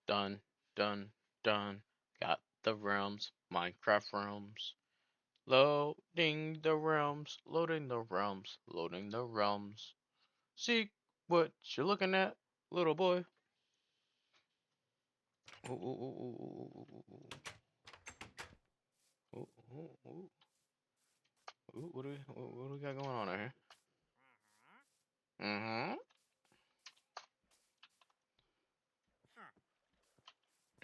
Done, done, done. Got the realms, Minecraft realms. Loading the realms, loading the realms, loading the realms. See what you're looking at, little boy. Ooh, ooh, ooh, ooh, ooh, ooh, ooh, ooh. Ooh, what do we got going on here? Mm-hmm.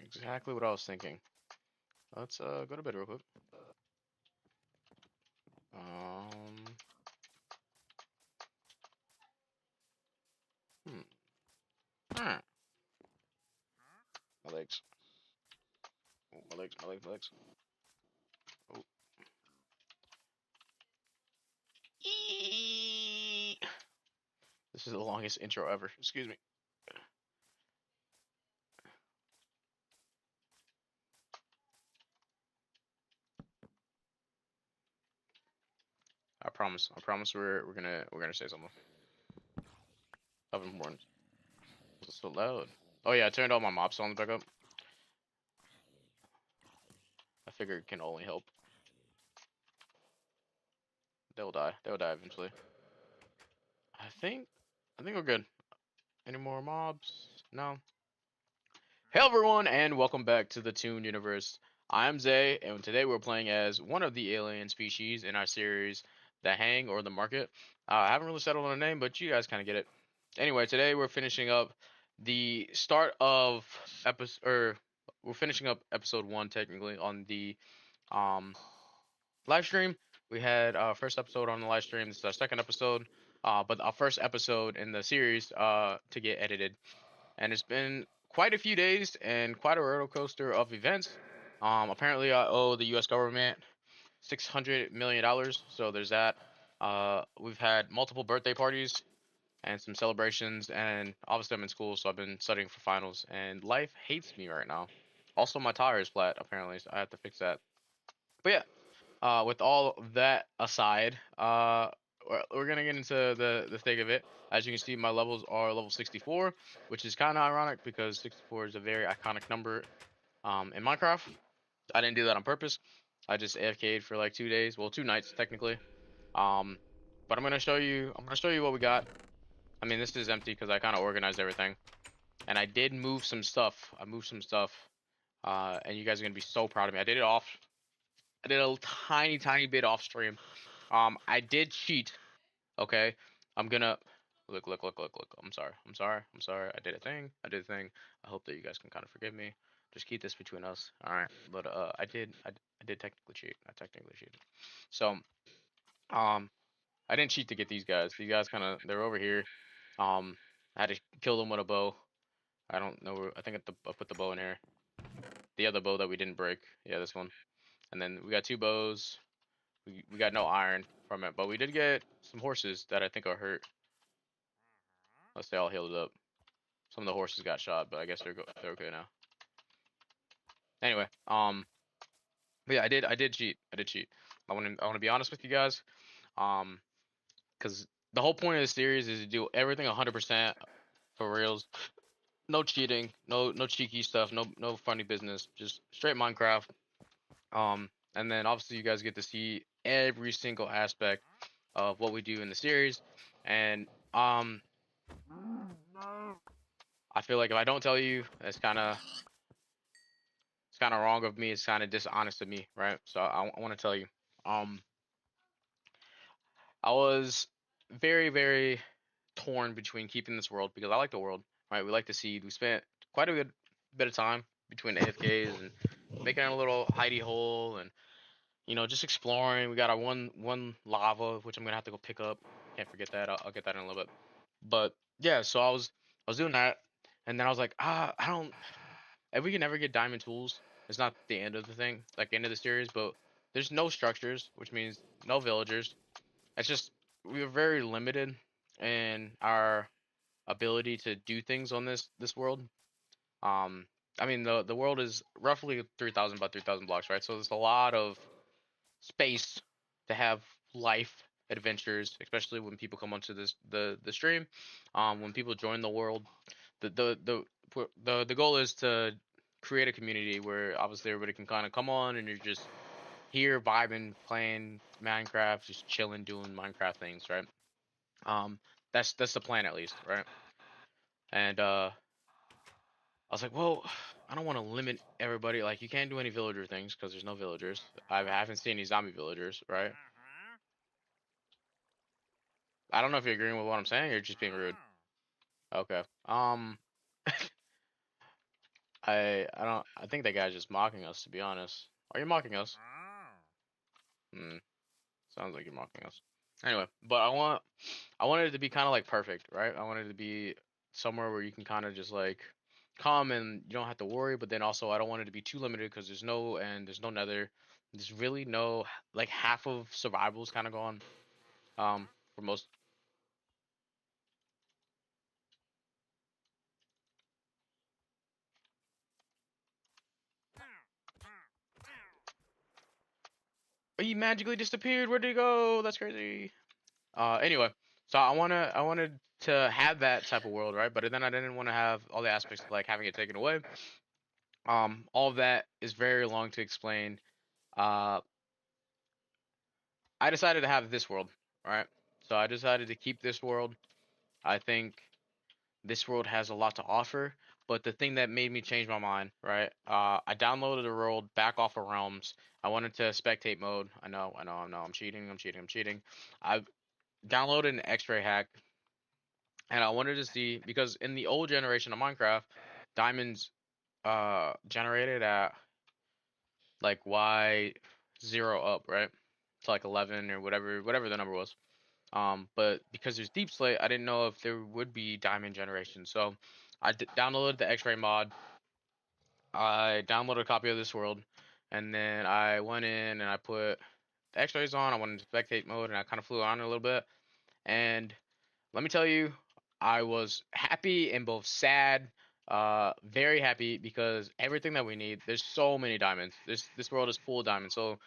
Exactly what I was thinking. Let's go to bed real quick. Um, hmm. Hmm. My legs. Oh, my legs, my legs, my legs. Oh. Eee. This is the longest intro ever. Excuse me. I promise. I promise we're gonna say something of importance. It's so loud. Oh yeah, I turned all my mob songs back up. I figure it can only help. They'll die. They'll die eventually. I think I think we're good. Any more mobs? No. Hey everyone, and welcome back to the Toon Universe. I'm Zay, and today we're playing as one of the alien species in our series, The Hang or The Market. I haven't really settled on a name, but you guys kind of get it. Anyway, today we're finishing up the start of episode, or we're finishing up episode 1 technically on the um live stream. We had our first episode on the live stream. This is our second episode, but our first episode in the series to get edited. And it's been quite a few days and quite a roller coaster of events. Apparently, I owe the U.S. government $600 million, so there's that. We've had multiple birthday parties and some celebrations, and obviously I'm in school, so I've been studying for finals, and life hates me right now. Also, my tire is flat, apparently, so I have to fix that. But yeah, with all that aside, we're gonna get into the thick of it. As you can see, my levels are level 64, which is kind of ironic because 64 is a very iconic number in Minecraft. I didn't do that on purpose. I just AFK'd for like 2 days, well, 2 nights technically. Um, but I'm gonna show you what we got. I mean, this is empty because I kind of organized everything, and I did move some stuff. I moved some stuff, and you guys are gonna be so proud of me. I did it off. I did a tiny, tiny bit off stream. I did cheat. Okay, I'm gonna look, look, look, look, look. I'm sorry. I'm sorry. I'm sorry. I did a thing. I did a thing. I hope that you guys can kind of forgive me. Just keep this between us. All right. But I did technically cheat. I technically cheated. So um, I didn't cheat to get these guys. These guys kind of they're over here. Um, I had to kill them with a bow. I don't know. I think I put the bow in here. The other bow that we didn't break. Yeah, this one. And then we got two bows. We got no iron from it, but we did get some horses that I think are hurt. Unless they all healed up. Some of the horses got shot, but I guess they're okay now. Anyway, but yeah, I did cheat. I did cheat. I want to be honest with you guys, um, because the whole point of the series is to do everything 100% for reals. No cheating, no cheeky stuff, no funny business, just straight Minecraft. And then obviously you guys get to see every single aspect of what we do in the series, and I feel like if I don't tell you, it's kind of wrong of me. It's kind of dishonest of me, right? So I want to tell you, um, I was very, very torn between keeping this world because I like the world, right? We like to see. We spent quite a good bit of time between AFKs and making a little hidey hole and just exploring. We got our one lava, which I'm gonna have to go pick up. Can't forget that. I'll get that in a little bit. But yeah, so I was doing that, and then I was like, I don't. If we can never get diamond tools, it's not the end of the thing, like end of the series. But there's no structures, which means no villagers. It's just we are very limited in our ability to do things on this world. Um, I mean the world is roughly 3,000 by 3,000 blocks, right? So there's a lot of space to have life adventures, especially when people come onto the stream. When people join the world, the the goal is to create a community where obviously everybody can kind of come on and you're just here vibing, playing Minecraft, just chilling, doing Minecraft things, right? Um, that's the plan at least, right? And I was like, well, I don't want to limit everybody. Like, you can't do any villager things because there's no villagers. I haven't seen any zombie villagers, right? I don't know if you're agreeing with what I'm saying or just being rude. Okay. I don't. I think that guy's just mocking us. To be honest, are you mocking us? Hmm. Sounds like you're mocking us. Anyway, but I wanted it to be kind of like perfect, right? I wanted it to be somewhere where you can kind of just like come and you don't have to worry. But then also, I don't want it to be too limited because there's no nether. There's really no like half of survival's kind of gone. For most. He magically disappeared. Where did he go? That's crazy. Anyway, so I wanted to have that type of world, right? But then I didn't want to have all the aspects of like having it taken away. All of that is very long to explain. Uh, I decided to have this world, right? So I decided to keep this world. I think this world has a lot to offer. But the thing that made me change my mind, right? I downloaded the world back off of Realms. I wanted to spectate mode. I know. I'm cheating. I'm cheating. I downloaded an X-ray hack, and I wanted to see because in the old generation of Minecraft, diamonds generated at like Y0 up, right? To like 11 or whatever the number was. But because there's deep slate, I didn't know if there would be diamond generation. So I downloaded the X-ray mod. I downloaded a copy of this world, and then I went in and I put the X-rays on. I went into spectate mode, and I kind of flew on a little bit. And let me tell you, I was happy and both sad. Very happy because everything that we need. There's so many diamonds. This world is full of diamonds, so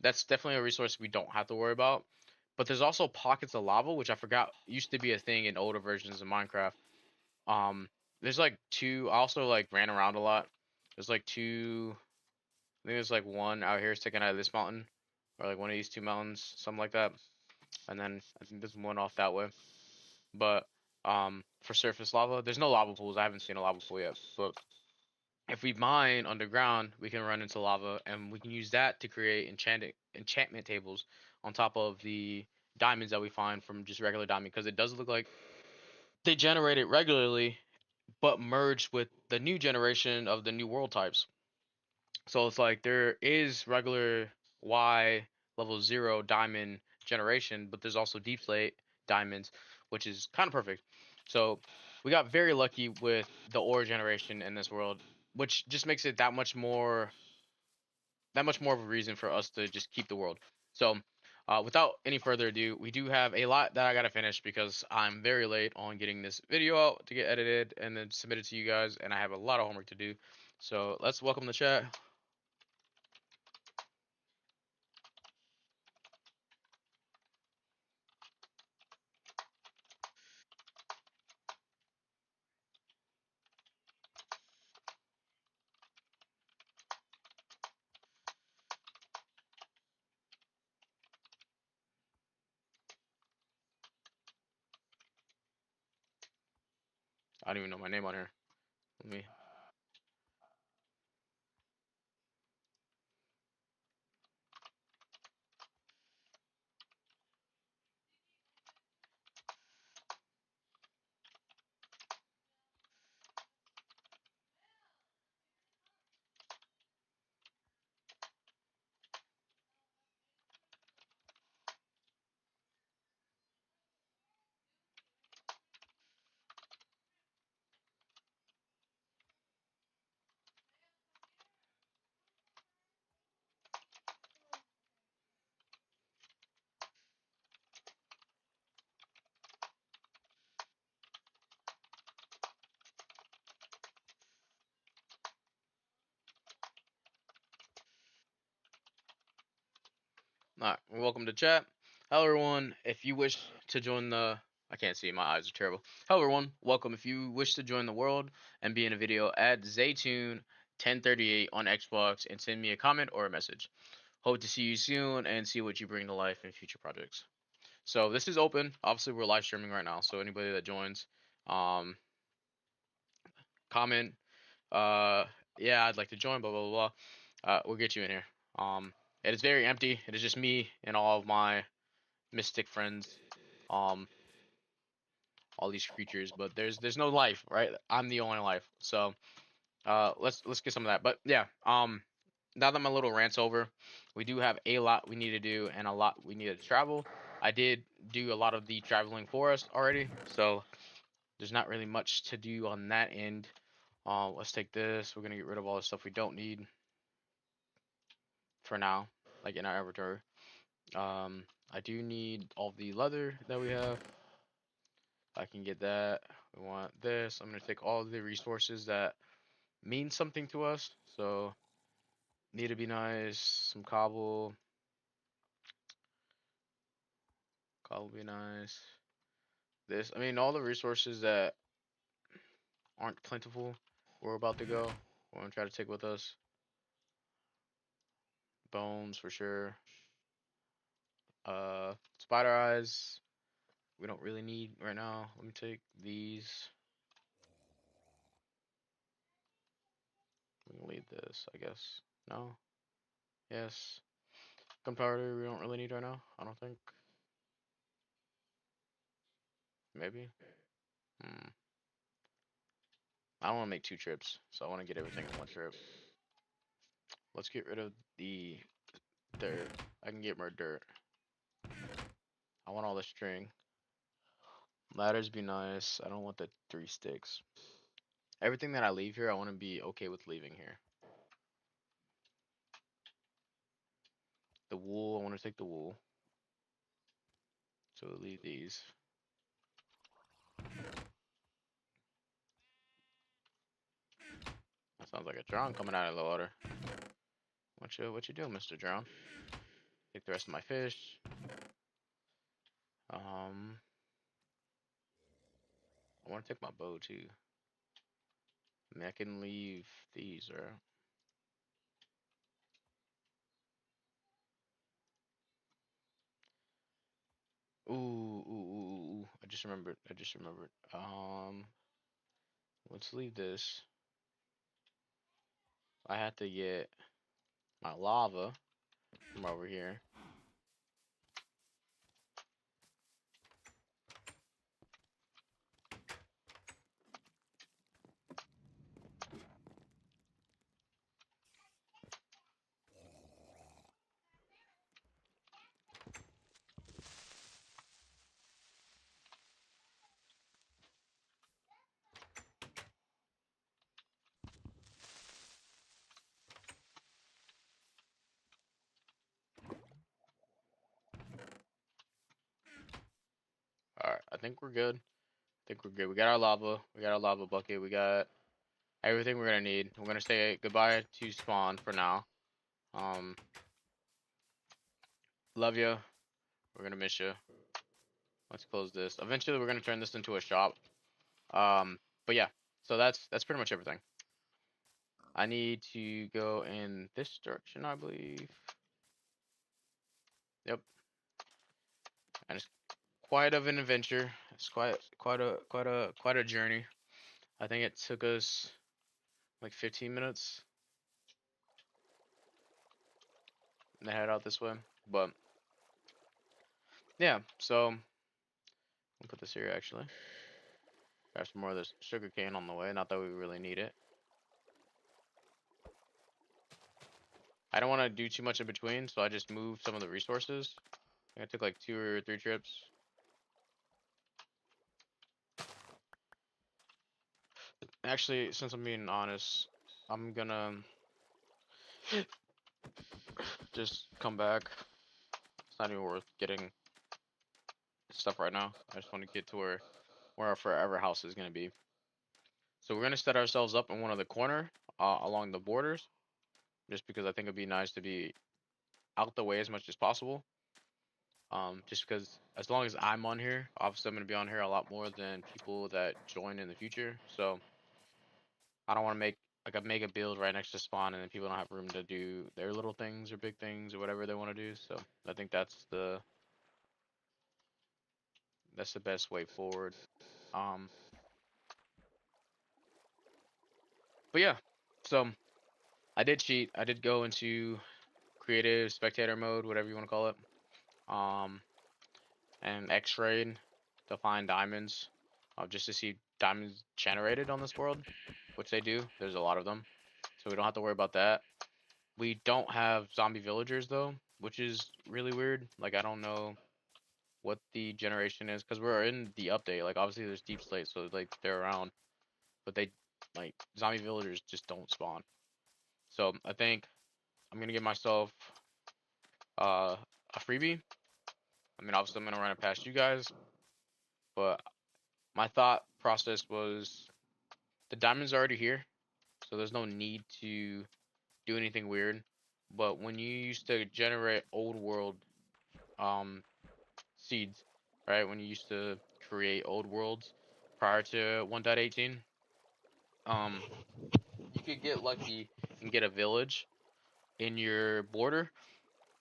that's definitely a resource we don't have to worry about. But there's also pockets of lava, which I forgot used to be a thing in older versions of Minecraft. Um, there's like two. I also like ran around a lot. There's like two. I think there's like one out here sticking out of this mountain, or like one of these two mountains, something like that. And then I think there's one off that way. But for surface lava, there's no lava pools. I haven't seen a lava pool yet. But if we mine underground, we can run into lava, and we can use that to create enchantment tables on top of the diamonds that we find from just regular diamond. Because it does look like they generate it regularly, but merged with the new generation of the new world types. So it's like there is regular Y level 0 diamond generation, but there's also deep slate diamonds, which is kind of perfect. So we got very lucky with the ore generation in this world, which just makes it that much more of a reason for us to just keep the world. So without any further ado, we do have a lot that I gotta finish because I'm very late on getting this video out to get edited and then submitted to you guys, and I have a lot of homework to do. So let's welcome the chat. I don't even know my name on here. Let me. Alright, welcome to chat. Hello, everyone. If you wish to join the I can't see. My eyes are terrible. Hello, everyone. Welcome. If you wish to join the world and be in a video, add Zaytune1038 on Xbox and send me a comment or a message. Hope to see you soon and see what you bring to life in future projects. So this is open. Obviously, we're live streaming right now. So anybody that joins, um, comment. Yeah, I'd like to join. Blah blah blah. We'll get you in here. It is very empty. It is just me and all of my mystic friends. Um, all these creatures, but there's no life, right? I'm the only life. So let's get some of that. But yeah, now that my little rant's over, we do have a lot we need to do and a lot we need to travel. I did do a lot of the traveling for us already, so there's not really much to do on that end. Let's take this. We're gonna get rid of all the stuff we don't need for now, like in our inventory. I do need all the leather that we have. I can get that. We want this. I'm gonna take all the resources that mean something to us. So need to be nice. Some cobble. Cobble be nice. This. I mean, all the resources that aren't plentiful. We're about to go. We're gonna try to take with us. Bones for sure. Spider eyes. We don't really need right now. Let me take these. We can leave this, I guess. No. Yes. Gunpowder we don't really need right now. I don't think. Maybe. Hmm. I don't want to make two trips, so I want to get everything in one trip. Let's get rid of the dirt. I can get more dirt. I want all the string. Ladders be nice. I don't want the 3 sticks. Everything that I leave here, I want to be okay with leaving here. The wool, I want to take the wool. So we'll leave these. That sounds like a drown coming out of the water. What you doing, Mr. Drown? Take the rest of my fish. I want to take my bow too. I mean, I can leave these, right? Ooh. I just remembered. Let's leave this. I have to get my lava from over here. Alright, I think we're good. We got our lava. We got our lava bucket. We got everything we're gonna need. We're gonna say goodbye to spawn for now. Love you. We're gonna miss you. Let's close this. Eventually, we're gonna turn this into a shop. But yeah. So that's pretty much everything. I need to go in this direction, I believe. Yep. And it's quite of an adventure. It's quite a journey. I think it took us like 15 minutes to head out this way. But yeah, so I'll put this here actually. Grab some more of this sugar cane on the way. Not that we really need it. I don't want to do too much in between, so I just moved some of the resources. I think I took like 2 or 3 trips. Actually, since I'm being honest, I'm gonna just come back. It's not even worth getting stuff right now. I just want to get to where our forever house is gonna be. So we're gonna set ourselves up in one of the corner along the borders, just because I think it'd be nice to be out the way as much as possible. Just because as long as I'm on here, obviously I'm gonna be on here a lot more than people that join in the future. So I don't want to make a build right next to spawn, and then people don't have room to do their little things or big things or whatever they want to do. So I think that's the best way forward. Um, but yeah, so I did cheat. I did go into creative spectator mode, whatever you want to call it. Um, and X-rayed to find diamonds, just to see diamonds generated on this world, which they do. There's a lot of them, so we don't have to worry about that. We don't have zombie villagers though, which is really weird. Like I don't know what the generation is because we're in the update. Like obviously there's deep slate, so like they're around, but they like zombie villagers just don't spawn. So I think I'm gonna give myself uh, a freebie. I mean obviously I'm gonna run it past you guys, but my thought process was the diamond's already here, so there's no need to do anything weird. But when you used to generate old world um seeds, right? When you used to create old worlds prior to 1.18, um, you could get lucky and get a village in your border,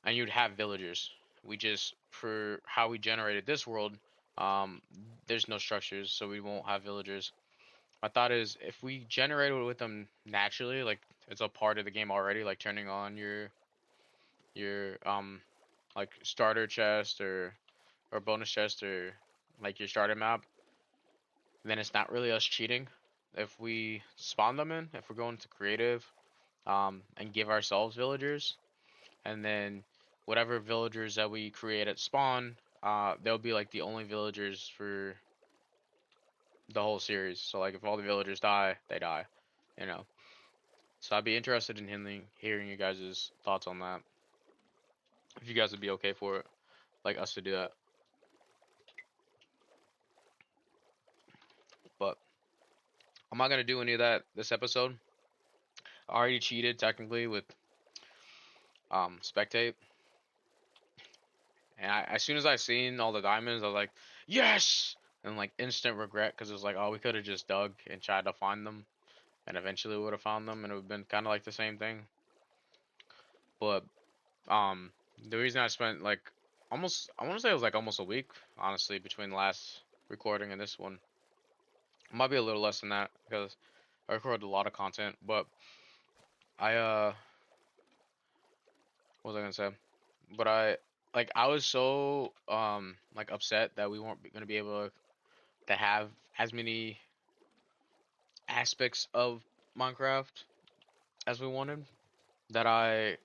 and you'd have villagers. We just, for how we generated this world, um, there's no structures, so we won't have villagers. My thought is if we generated with them naturally, like it's a part of the game already, like turning on your like starter chest or bonus chest or like your starter map, then it's not really us cheating. If we spawn them in, if we're going to creative, and give ourselves villagers, and then whatever villagers that we create at spawn, they'll be like the only villagers for the whole series. So like if all the villagers die, they die, you know. So I'd be interested in hearing you guys' thoughts on that. If you guys would be okay for it, like us to do that. But I'm not gonna do any of that this episode. I already cheated technically with spectate. And as soon as I seen all the diamonds, I was like, yes! And like instant regret because it was like, oh, we could have just dug and tried to find them, and eventually would have found them, and it would have been kind of like the same thing. But um, the reason I spent like almost, I want to say it was like almost a week, honestly, between the last recording and this one. It might be a little less than that because I recorded a lot of content. But I what was I gonna say? But I was so like upset that we weren't gonna be able to have as many aspects of Minecraft as we wanted that I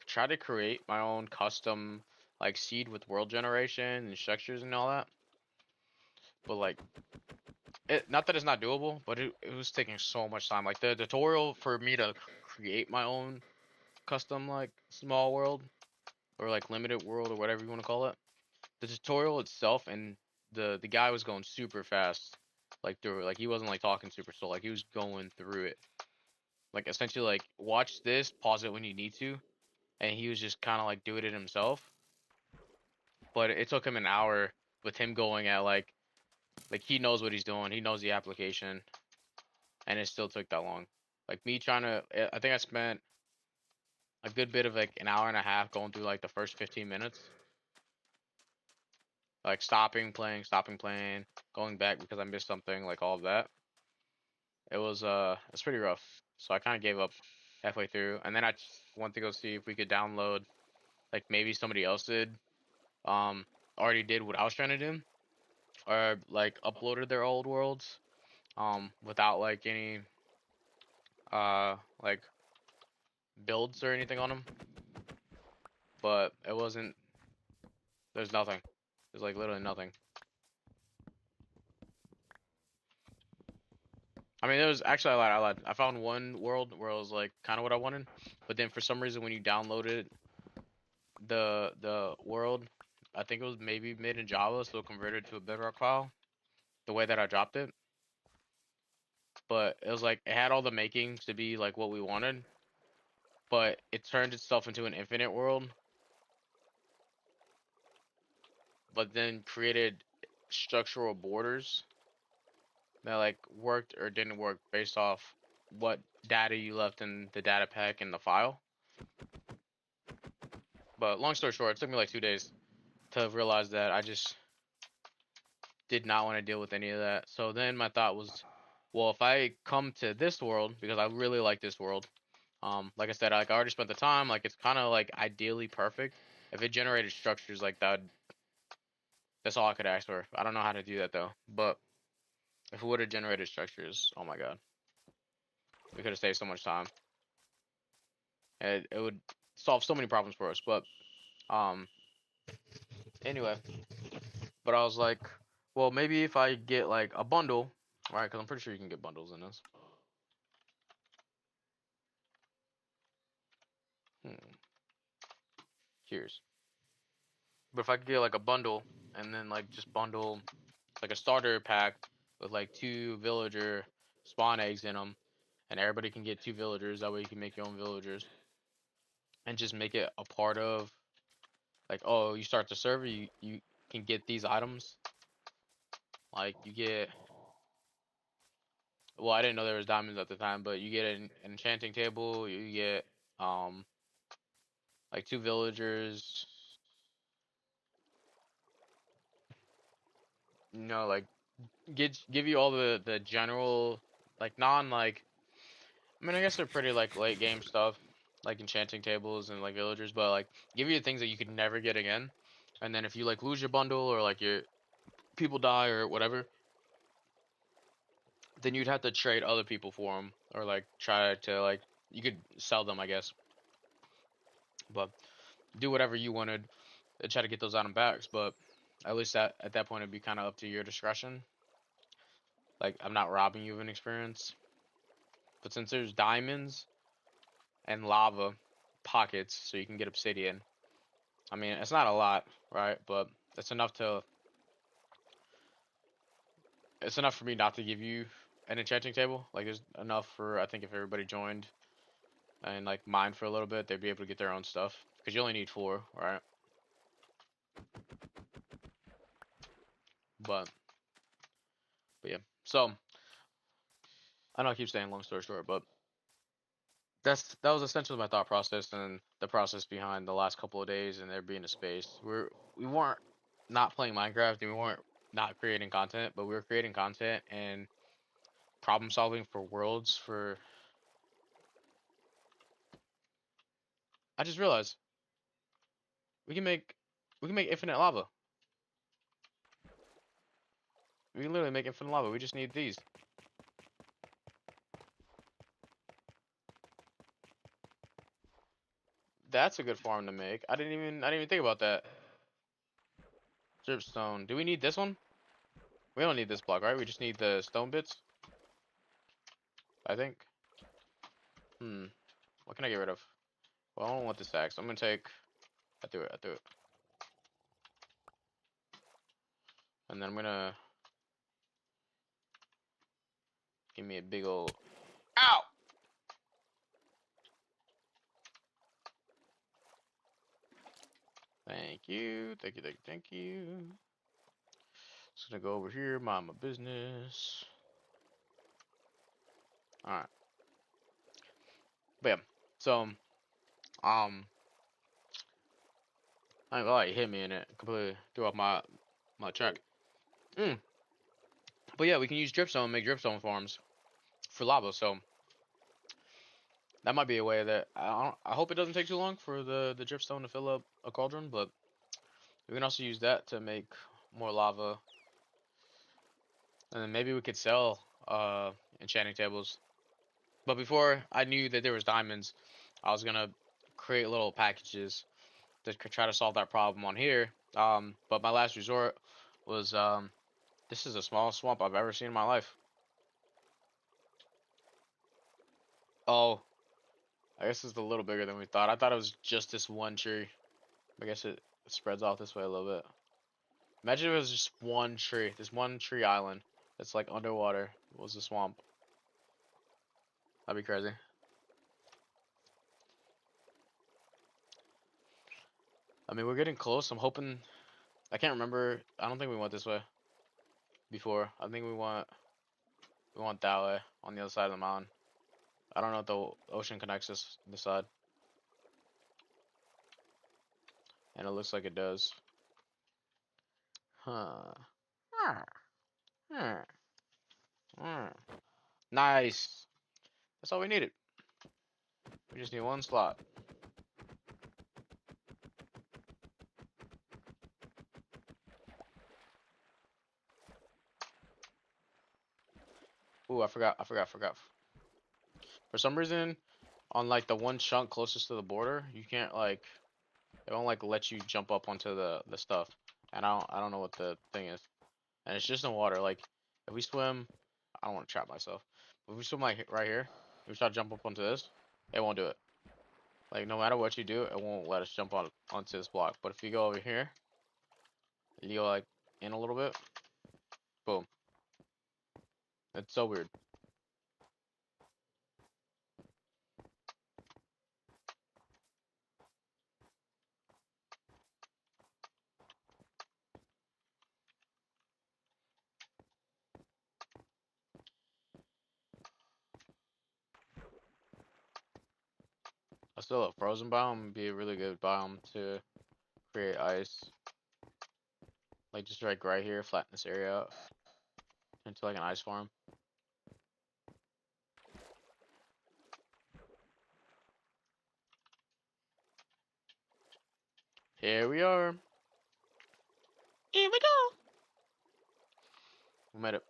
tried to create my own custom like seed with world generation and structures and all that. But like it, not that it's not doable, but it was taking so much time. Like the tutorial for me to create my own custom like small world or like limited world or whatever you want to call it. The tutorial itself and the guy was going super fast like through it. Like he wasn't like talking super slow, like he was going through it. Like essentially like watch this, pause it when you need to, and he was just kind of like doing it himself. But it took him an hour with him going at like he knows what he's doing, he knows the application, and it still took that long. Like me trying to, I think I spent a good bit of like an hour and a half going through like the first 15 minutes, like stopping playing, going back because I missed something, like all of that. It's pretty rough. So I kind of gave up halfway through, and then I went to go see if we could download, like maybe somebody else did, um, already did what I was trying to do, or like uploaded their old worlds, without like any, like builds or anything on them. But it wasn't. There's nothing. There's like literally nothing. I mean, there was actually I lied. I lied. I found one world where it was like kind of what I wanted, but then for some reason when you downloaded the world, I think it was maybe made in Java, so it converted to a Bedrock file. The way that I dropped it, but it was like it had all the makings to be like what we wanted, but it turned itself into an infinite world. but then created structural borders that like worked or didn't work based off what data you left in the data pack in the file. But long story short, it took me like 2 days to realize that I just did not want to deal with any of that. So then my thought was, well, if I come to this world, because I really like this world, like I said, like I already spent the time, like it's kind of like ideally perfect. If it generated structures like that, that's all I could ask for. I don't know how to do that though, but if it would have generated structures, oh my god, we could have saved so much time. It would solve so many problems for us. But um, anyway, but I was like, well, maybe if I get like a bundle, right? Because I'm pretty sure you can get bundles in this. Cheers. But if I could get like a bundle and then like just bundle like a starter pack with like 2 villager spawn eggs in them, and everybody can get 2 villagers. That way you can make your own villagers and just make it a part of like, oh, you start the server, you can get these items. Like you get, well, I didn't know there was diamonds at the time, but you get an enchanting table, you get um like 2 villagers, like give you all the general like non like, I mean, I guess they're pretty like late game stuff, like enchanting tables and like villagers, but like give you things that you could never get again. And then if you like lose your bundle or like your people die or whatever, then you'd have to trade other people for them or like try to like, you could sell them, I guess, but do whatever you wanted to try to get those item backs. But at least at that point it'd be kind of up to your discretion. Like I'm not robbing you of an experience, but since there's diamonds and lava pockets, so you can get obsidian. I mean, it's not a lot, right? But it's enough to, it's enough for me not to give you an enchanting table. Like there's enough for, I think, if everybody joined and like mine for a little bit, they'd be able to get their own stuff because you only need 4, right? But yeah. So I know I keep saying long story short, but that was essentially my thought process and the process behind the last couple of days and there being a space. We weren't not playing Minecraft and we weren't not creating content, but we were creating content and problem solving for worlds for, I just realized we can make infinite lava. We can literally make infinite lava. We just need these. That's a good farm to make. I didn't even think about that. Dripstone. Do we need this one? We don't need this block, right? We just need the stone bits, I think. What can I get rid of? Well, I don't want this axe. I'm gonna take, I threw it. And then I'm gonna give me a big old, ow! Thank you. Thank you. Just gonna go over here, mind my business. Alright. But yeah. So, I ain't gonna lie, it hit me and it completely threw off my track. But yeah, we can use dripstone, make dripstone farms for lava. So that might be a way that I hope it doesn't take too long for the dripstone to fill up a cauldron. But we can also use that to make more lava, and then maybe we could sell enchanting tables. But before I knew that there was diamonds, I was gonna create little packages to try to solve that problem on here. But my last resort was this is the smallest swamp I've ever seen in my life. Oh, I guess it's a little bigger than we thought. I thought it was just this one tree. I guess it spreads off this way a little bit. Imagine if it was just one tree, this one tree island that's like underwater. It was a swamp. That'd be crazy. I mean, we're getting close. I'm hoping I can't remember. I don't think we went this way before. I think we went that way on the other side of the mountain. I don't know if the ocean connects this side, and it looks like it does. Huh. Huh. Huh. Huh. Nice. That's all we needed. We just need one slot. Ooh, I forgot. For some reason, on like the one chunk closest to the border, you can't like it won't like let you jump up onto the stuff. And I don't know what the thing is. And it's just in water. Like if we swim, I don't want to trap myself. But if we swim like right here, if we try to jump up onto this, it won't do it. Like no matter what you do, it won't let us jump onto this block. But if you go over here, you go like in a little bit, boom. It's so weird. I still a frozen biome would be a really good biome to create ice. Like just like right here, flatten this area out into like an ice farm. Here we are. Here we go. We made it.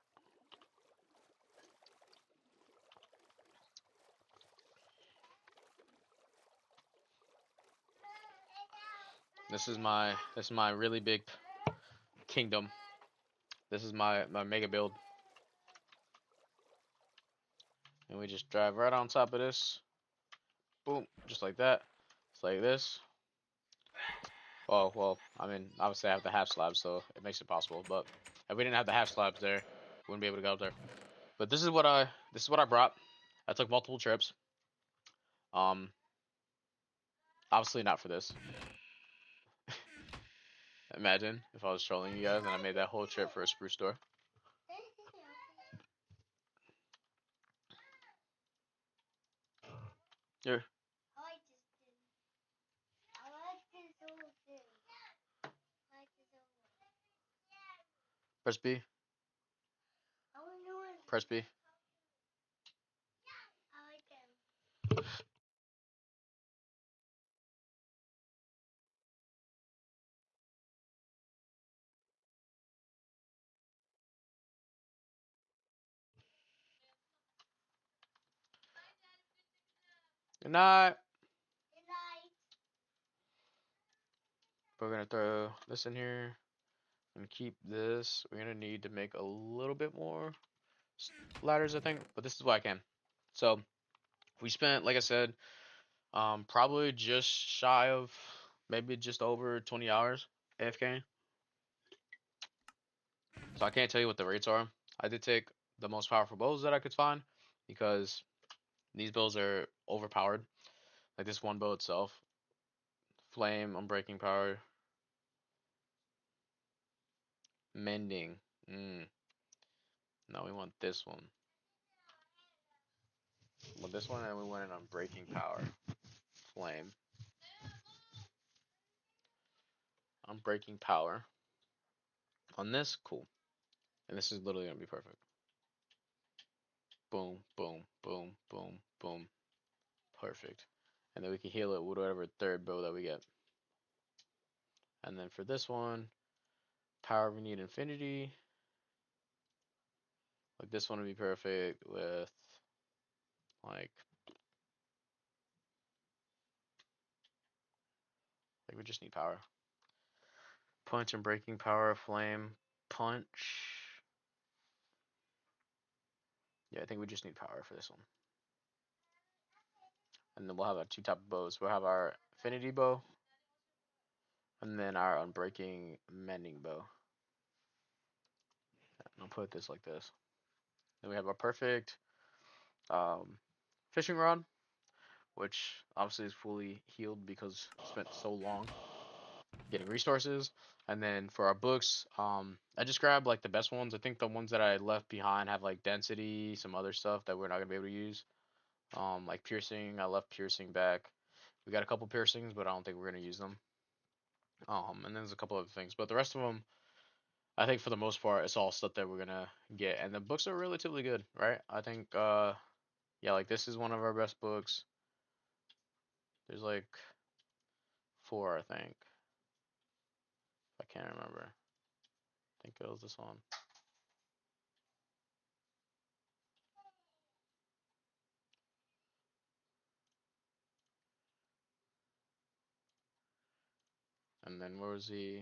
This is my really big kingdom. This is my mega build. And we just drive right on top of this. Boom, just like that. It's like this. Oh, well, I mean, obviously I have the half slabs, so it makes it possible. But if we didn't have the half slabs there, we wouldn't be able to go up there. But this is what I brought. I took multiple trips. Um, obviously not for this. Imagine if I was trolling you guys and I made that whole trip for a spruce door. Here, press B. Press B. Good night. We're gonna throw this in here and keep this. We're gonna need to make a little bit more ladders, I think, but this is what I can. So we spent, like I said, probably just shy of maybe just over 20 hours AFK. So I can't tell you what the rates are. I did take the most powerful bows that I could find because these bows are overpowered. Like this one bow itself, flame, unbreaking power, mending. No, we want this one. Well, this one, and we went in on breaking power, flame, unbreaking power. On this, cool. And this is literally gonna be perfect. Boom, boom, boom, boom, boom. Perfect. And then we can heal it with whatever third bow that we get. And then for this one, power we need infinity. Like this one would be perfect with like we just need power. Punch and breaking power, flame, punch. Yeah, I think we just need power for this one. And then we'll have our two type of bows. We'll have our infinity bow, and then our unbreaking mending bow. And I'll put this like this. Then we have our perfect um, fishing rod, which obviously is fully healed because it spent so long. getting resources. And then for our books, I just grabbed like the best ones. I think the ones that I left behind have like density, some other stuff that we're not gonna be able to use. Like piercing, I left piercing back. We got a couple piercings, but I don't think we're gonna use them. And then there's a couple other things, but the rest of them, I think for the most part, it's all stuff that we're gonna get. And the books are relatively good, right? I think, yeah, like this is one of our best books. There's like four, I think. I can't remember. I think it was this one. And then where was the?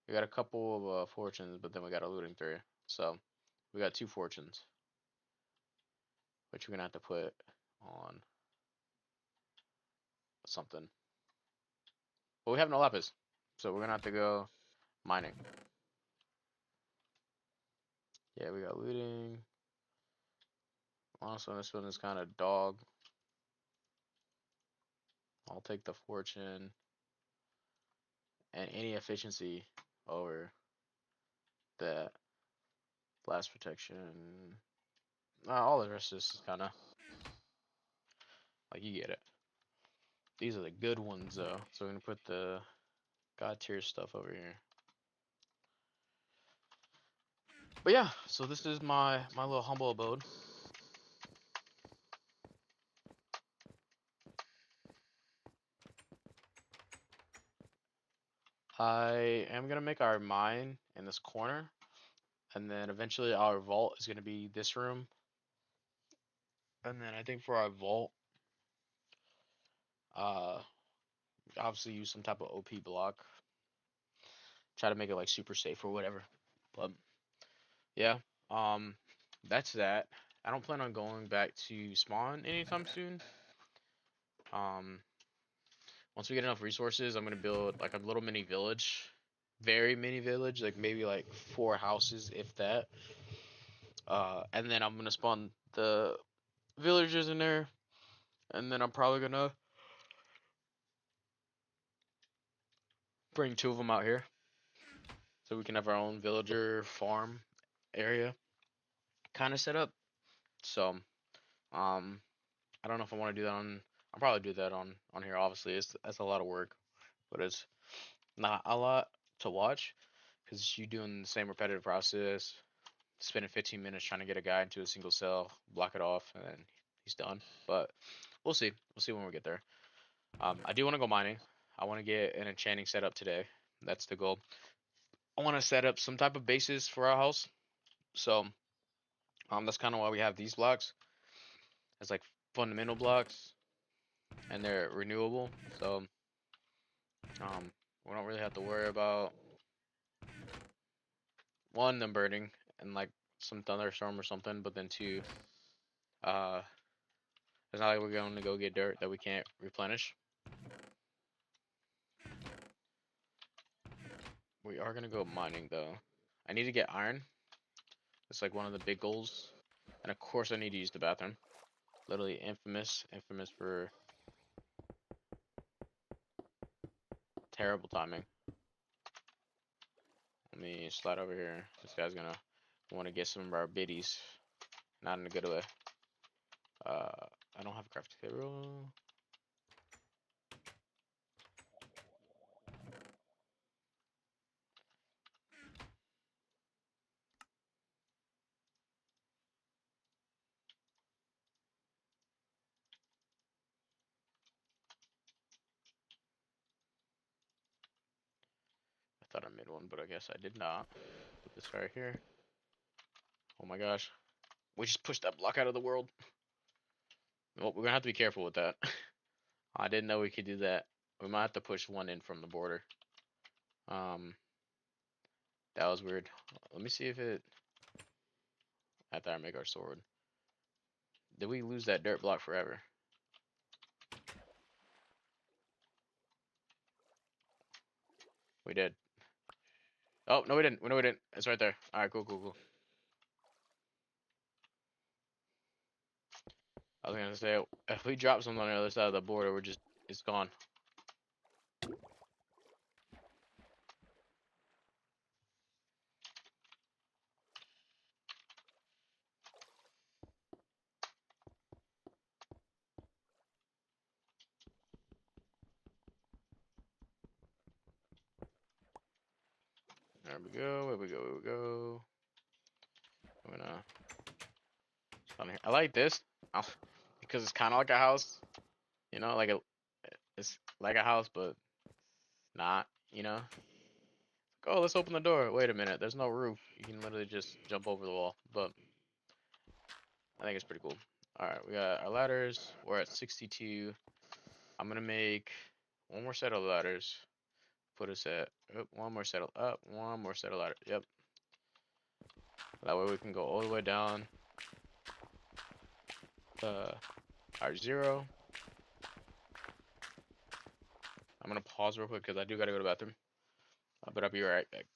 We got a couple of fortunes, but then we got a looting three. So we got two fortunes, which we're gonna have to put on something. But we have no lapis, so we're gonna have to go mining. Yeah, we got looting. Also, this one is kind of dog. I'll take the fortune and any efficiency over that blast protection. All the rest is kind of like you get it. These are the good ones though, so we're gonna put the god tier stuff over here. But yeah, so this is my little humble abode. I am gonna make our mine in this corner, and then eventually our vault is gonna be this room. And then I think for our vault, uh, obviously use some type of OP block. Try to make it like super safe or whatever. But yeah, um, that's that. I don't plan on going back to spawn anytime soon. Um, Once we get enough resources, I'm gonna build like a little mini village, very mini village, like maybe like 4 houses if that. And then I'm gonna spawn the villagers in there, and then I'm probably gonna bring 2 of them out here, so we can have our own villager farm area kind of set up. So, um, I don't know if I want to do that on. I'll probably do that on here. Obviously, that's a lot of work, but it's not a lot to watch because you doing the same repetitive process, spending 15 minutes trying to get a guy into a single cell, block it off, and then he's done. But we'll see. We'll see when we get there. I do want to go mining. I want to get an enchanting setup today. That's the goal. I want to set up some type of basis for our house. So that's kind of why we have these blocks as like fundamental blocks, and they're renewable. So um, we don't really have to worry about one them burning and like some thunderstorm or something. But then two, uh, it's not like we're going to go get dirt that we can't replenish. We are gonna go mining though. I need to get iron. It's like one of the big goals. And of course I need to use the bathroom. Literally infamous. Infamous for terrible timing. Let me slide over here. This guy's gonna want to get some of our biddies. Not in a good way. I don't have a crafting table. I thought I made one, but I guess I did not. Put this right here. Oh my gosh. We just pushed that block out of the world. Well, we're gonna have to be careful with that. I didn't know we could do that. We might have to push one in from the border. Um, that was weird. Let me see if it. After I make our sword. Did we lose that dirt block forever? We did. Oh, no we didn't. No we didn't. It's right there. Alright, cool, cool, cool. I was gonna say, if we drop something on the other side of the border, we're just, it's gone. There we go. There we go. There we go. I'm gonna. I like this because it's kind of like a house. You know, it's like a house, but not. You know. Oh, let's open the door. Wait a minute. There's no roof. You can literally just jump over the wall. But I think it's pretty cool. All right, we got our ladders. We're at 62. I'm gonna make one more set of ladders. Put us at one more set of one more set of ladders. Yep. That way we can go all the way down. Our 0. I'm gonna pause real quick because I do gotta go to the bathroom. But I'll be right back.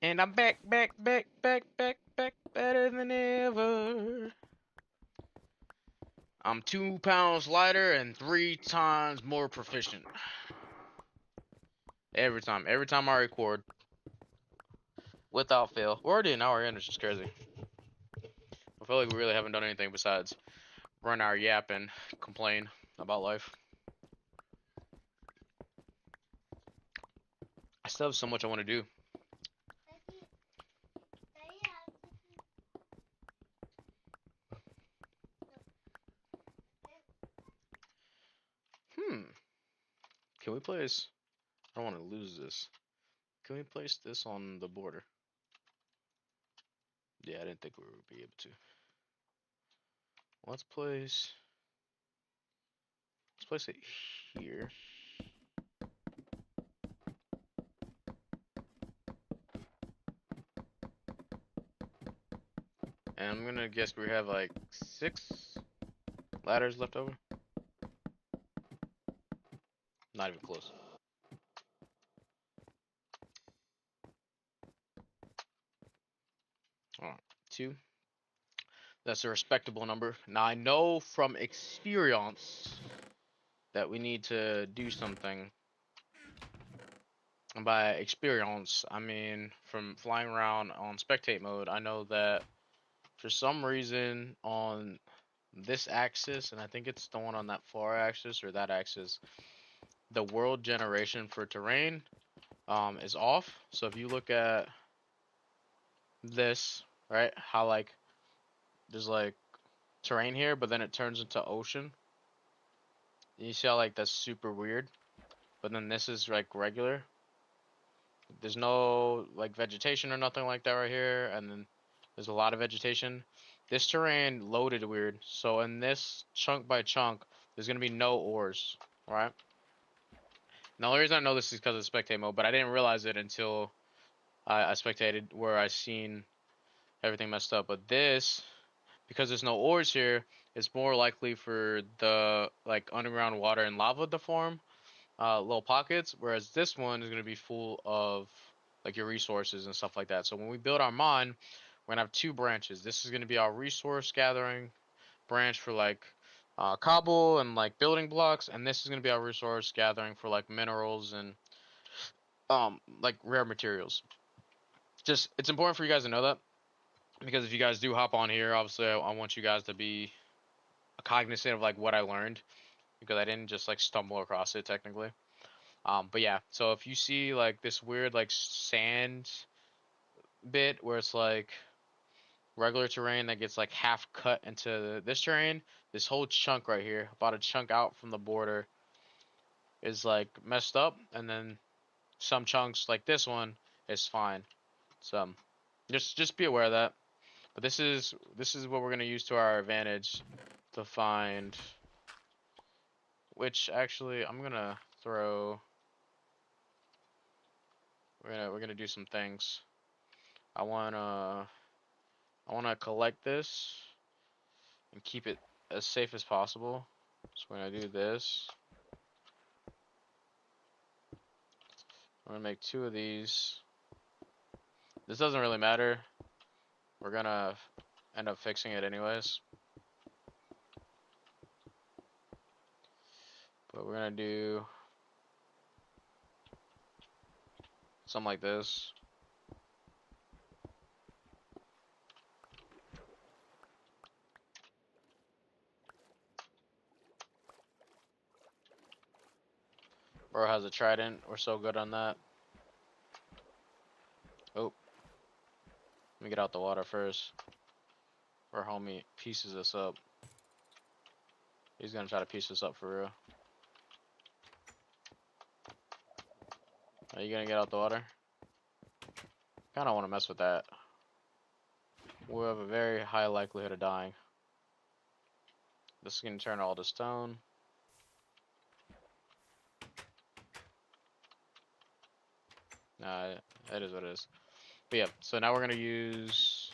And I'm back, better than ever. I'm 2 pounds lighter and 3 times more proficient. Every time I record, without fail. We're already an hour in, which is crazy. I feel like we really haven't done anything besides run our yap and complain about life. I still have so much I want to do. Can we place... I don't want to lose this. Can we place this on the border? Yeah, I didn't think we would be able to. Let's place it here. And I'm gonna guess we have like 6 ladders left over. Not even close. Alright, 2. That's a respectable number. Now I know from experience that we need to do something. And by experience, I mean from flying around on spectate mode, I know that for some reason on this axis, and I think it's the one on that far axis or that axis, the world generation for terrain is off. So if you look at this, right, how like there's like terrain here, but then it turns into ocean. You see how like that's super weird, but then this is like regular. There's no like vegetation or nothing like that right here, and then there's a lot of vegetation. This terrain loaded weird, so in this chunk by chunk, there's gonna be no ores, right? Now the reason I know this is because of spectate mode, but I didn't realize it until I spectated where I seen everything messed up. But this, because there's no ores here, it's more likely for the like underground water and lava to form little pockets, whereas this one is going to be full of like your resources and stuff like that. So when we build our mine, we're going to have 2 branches. This is going to be our resource gathering branch for like cobble and like building blocks, and this is going to be our resource gathering for like minerals and like rare materials. Just it's important for you guys to know that, because if you guys do hop on here, obviously I want you guys to be cognizant of like what I learned, because I didn't just like stumble across it technically. But yeah, so if you see like this weird like sand bit where it's like regular terrain that gets like half cut into this terrain, this whole chunk right here, about a chunk out from the border, is like messed up, and then some chunks like this one is fine. So just be aware of that. But this is what we're gonna use to our advantage to find. Which actually I'm gonna throw. We're gonna do some things. I wanna collect this and keep it as safe as possible. So we're gonna do this. I'm gonna make 2 of these. This doesn't really matter. We're gonna end up fixing it anyways. But we're gonna do something like this. Bro has a trident. We're so good on that. Oh, let me get out the water first. Our homie pieces us up. He's gonna try to piece us up for real. Are you gonna get out the water? Kinda wanna mess with that. We'll have a very high likelihood of dying. This is gonna turn all to stone. Nah, that is what it is. But yeah, so now we're gonna release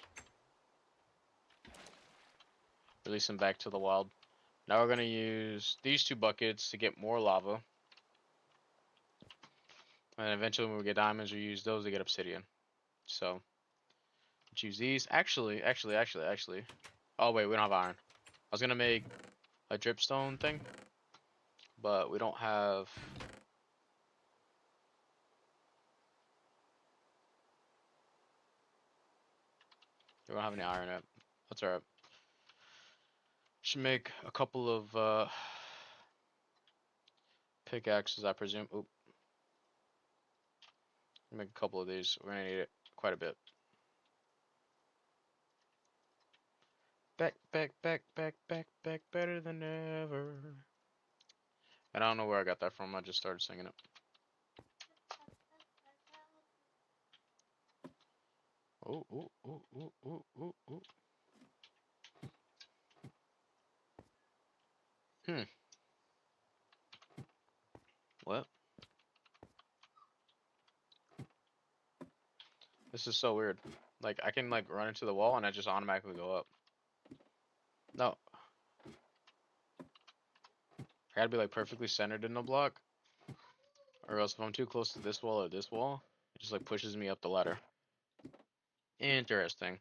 them back to the wild. Now we're gonna use these 2 buckets to get more lava. And eventually when we get diamonds, we use those to get obsidian. So choose these. Actually. Oh wait, we don't have iron. I was gonna make a dripstone thing, but we don't have. We don't have any iron yet. That's alright. Should make a couple of pickaxes, I presume. Oop. Make a couple of these. We're gonna need it quite a bit. Back, better than ever. And I don't know where I got that from. I just started singing it. Oh, oh, oh, oh, oh, oh, oh. What? This is so weird. Like, I can, like, run into the wall and I just automatically go up. No. I gotta be, like, perfectly centered in the block. Or else if I'm too close to this wall or this wall, it just, like, pushes me up the ladder. Interesting.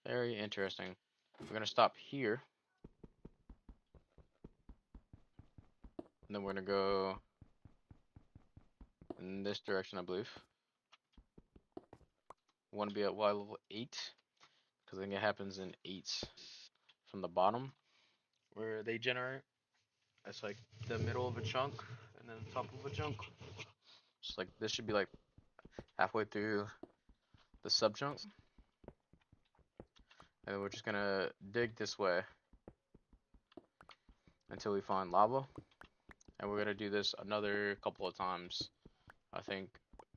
Very interesting. We're gonna stop here. And then we're gonna go in this direction, I believe. We want to be at Y level 8. Because I think it happens in 8s. From the bottom. Where they generate. That's like the middle of a chunk. And then the top of a chunk. So like this should be like halfway through the sub chunk. And we're just gonna dig this way. Until we find lava. And we're gonna do this another couple of times. I think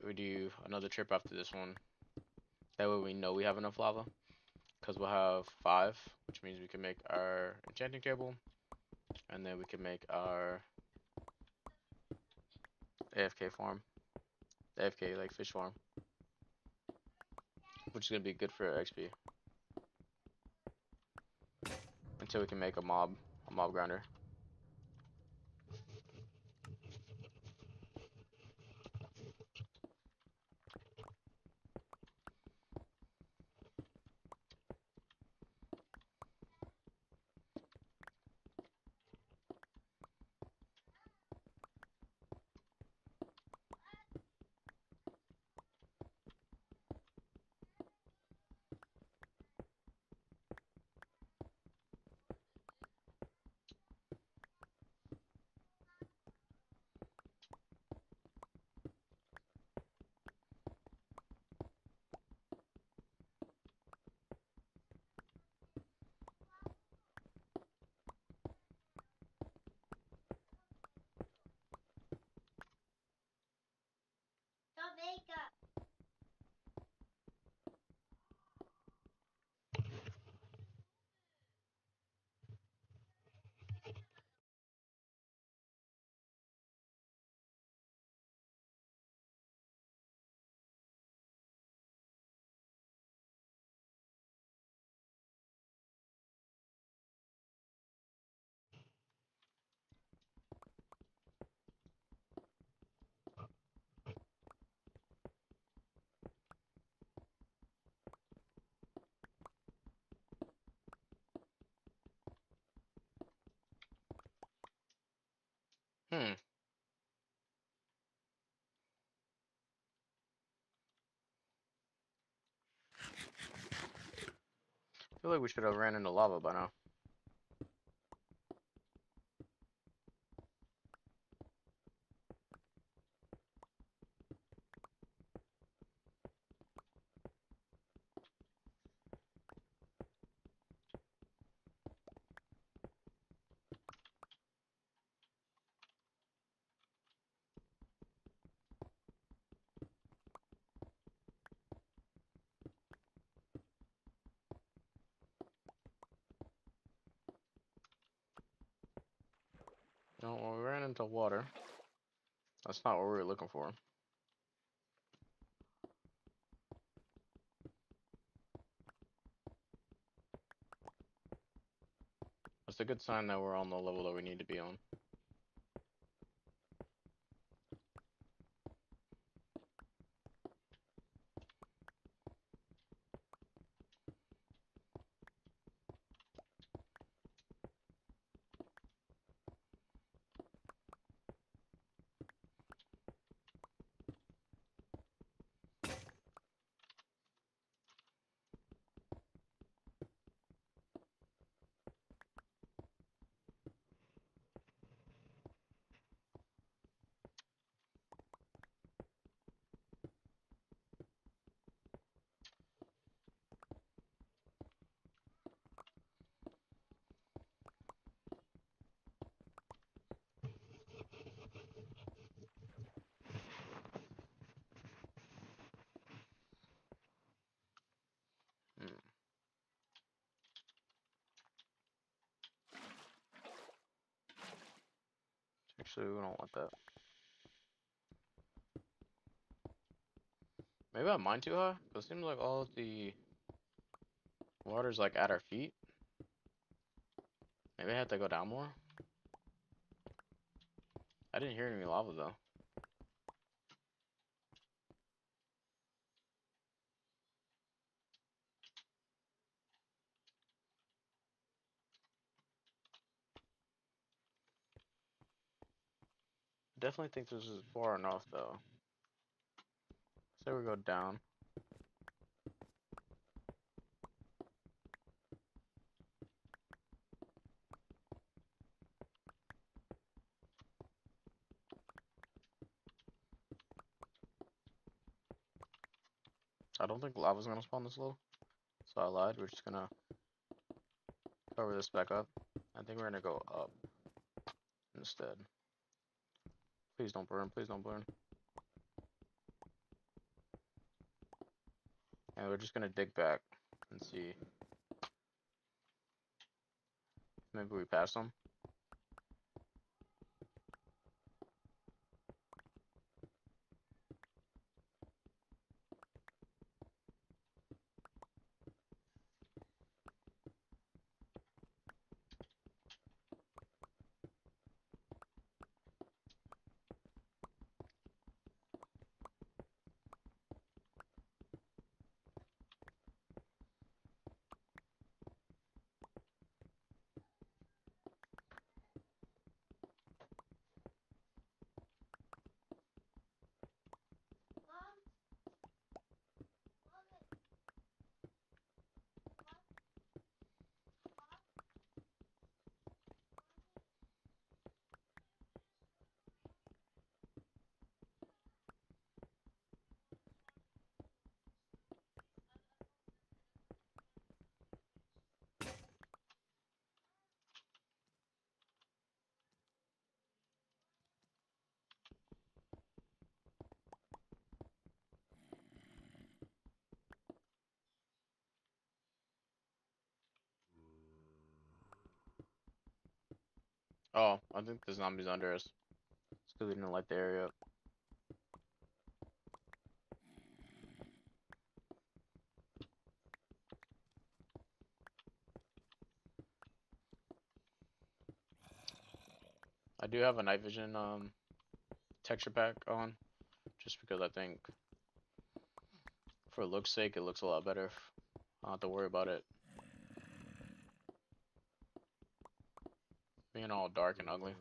we do another trip after this one. That way we know we have enough lava. Because we'll have 5, which means we can make our enchanting table. And then we can make our AFK farm. AFK like fish farm. Which is gonna be good for XP. Until we can make a mob grinder. I feel like we should have ran into lava by now. No, well, we ran into water. That's not what we were looking for. That's a good sign that we're on the level that we need to be on. Actually, we don't want that. Maybe I mine too high? Because it seems like all of the water's like at our feet. Maybe I have to go down more. I didn't hear any lava though. Definitely think this is far enough though. Say we go down. I don't think lava's gonna spawn this low. So I lied. We're just gonna cover this back up. I think we're gonna go up instead. Please don't burn. Please don't burn. And we're just gonna dig back and see. Maybe we pass them. Oh, I think the zombie's under us. It's because we didn't light the area up. I do have a night vision texture pack on, just because I think for look's sake it looks a lot better. I don't have to worry about it being all dark and ugly.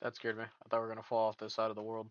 That scared me. I thought we were gonna fall off this side of the world.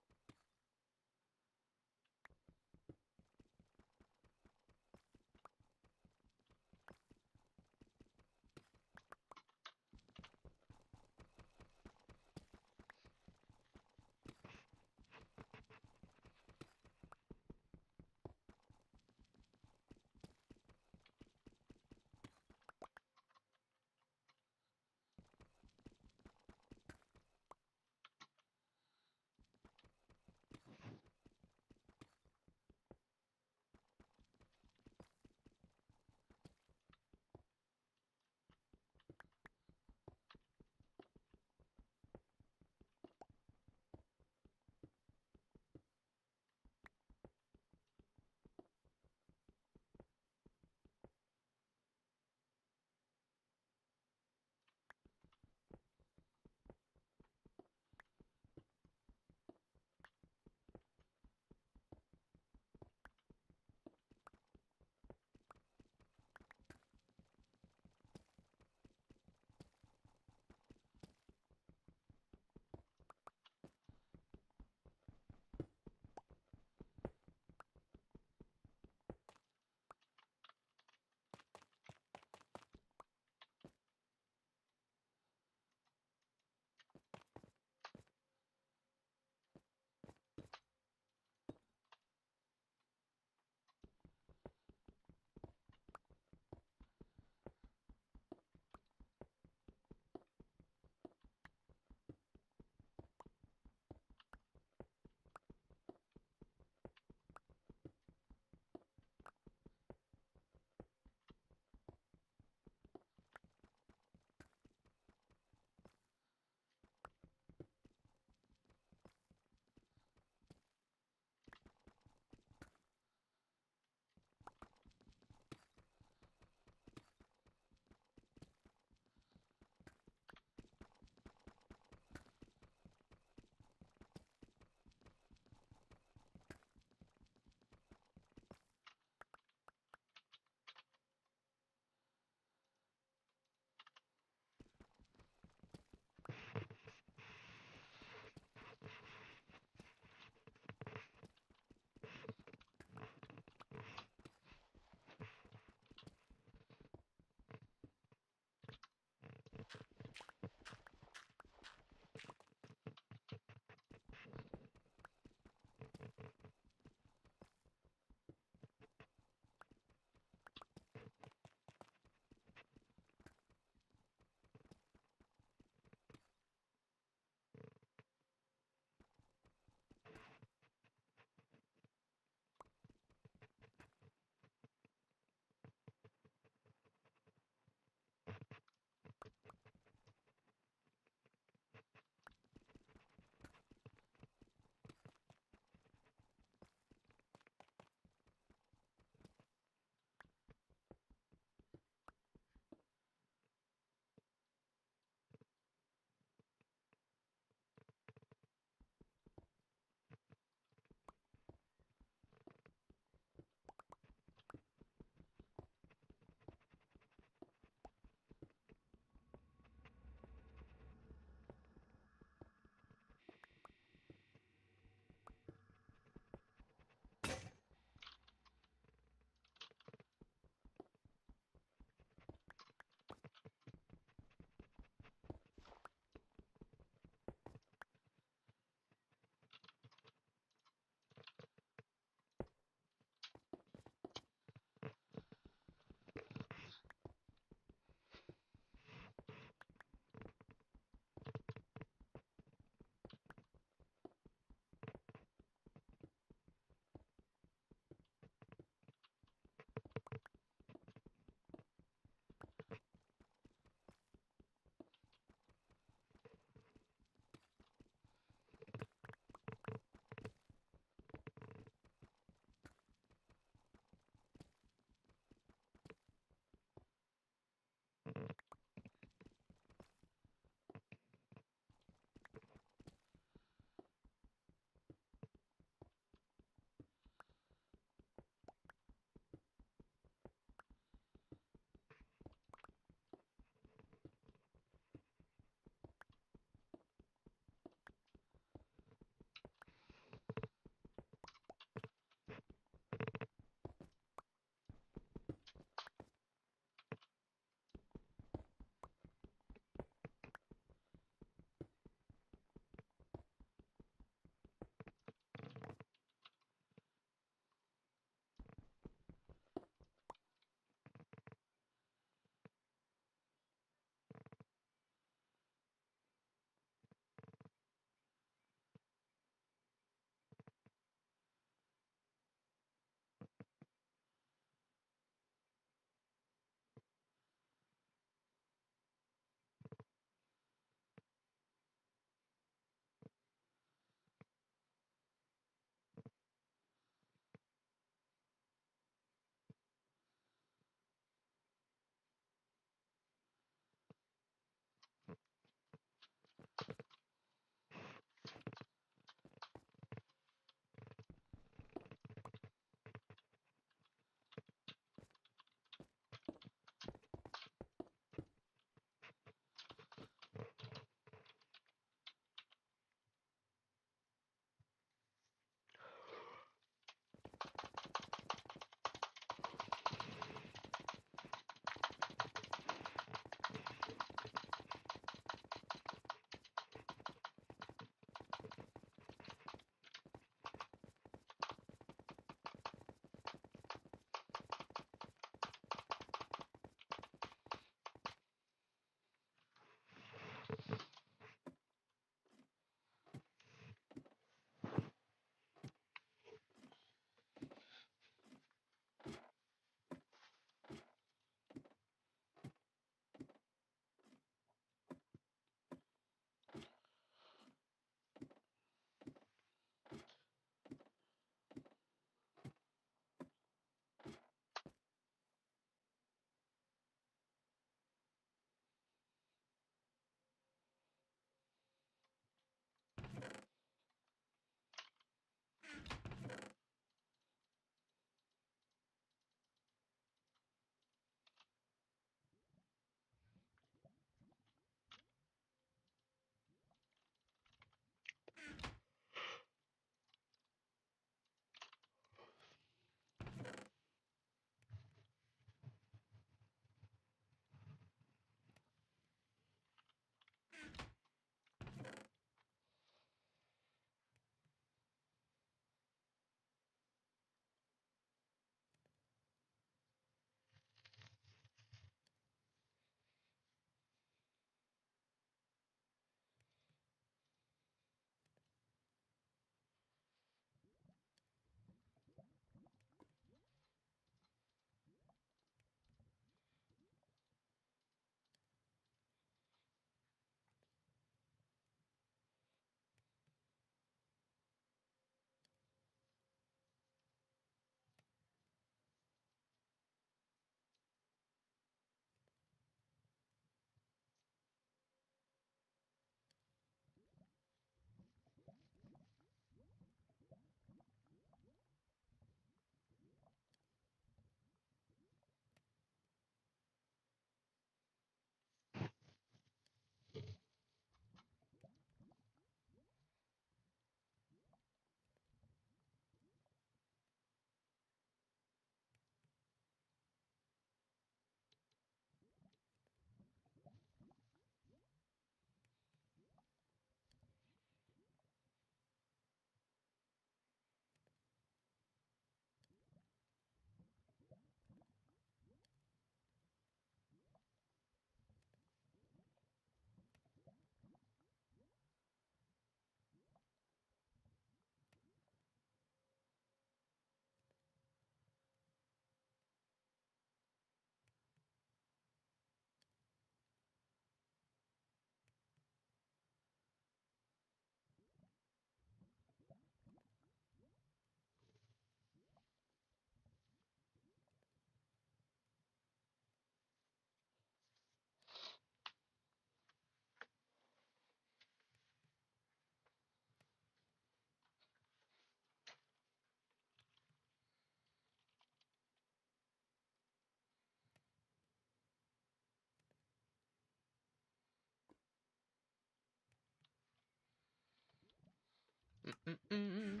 Mm-mm.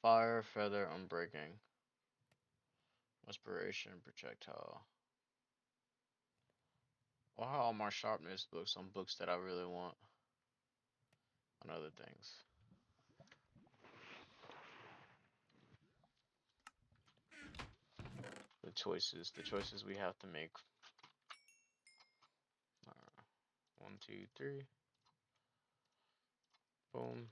Fire, feather, unbreaking. Inspiration, projectile. Or all my sharpness books on books that I really want. On other things. The choices we have to make. 1, 2, 3. Boom.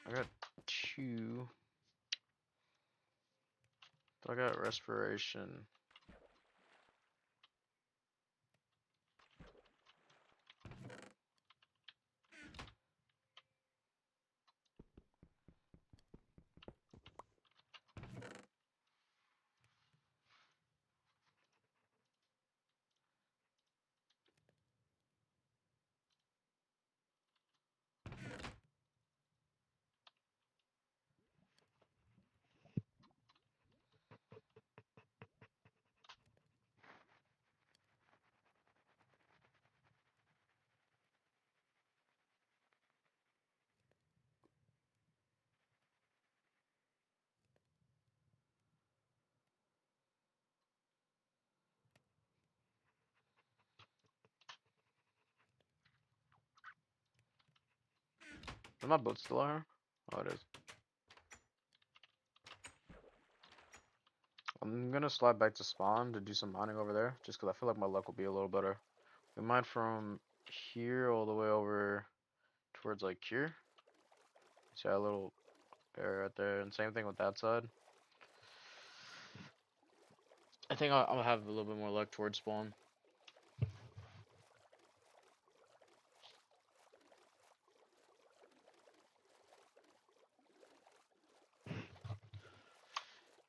I got 2. So I got respiration. Is my boat still out here? Oh, it is. I'm gonna slide back to spawn to do some mining over there, just because I feel like my luck will be a little better. We mine from here all the way over towards like here. See a little area right there, and same thing with that side. I think I'll have a little bit more luck towards spawn.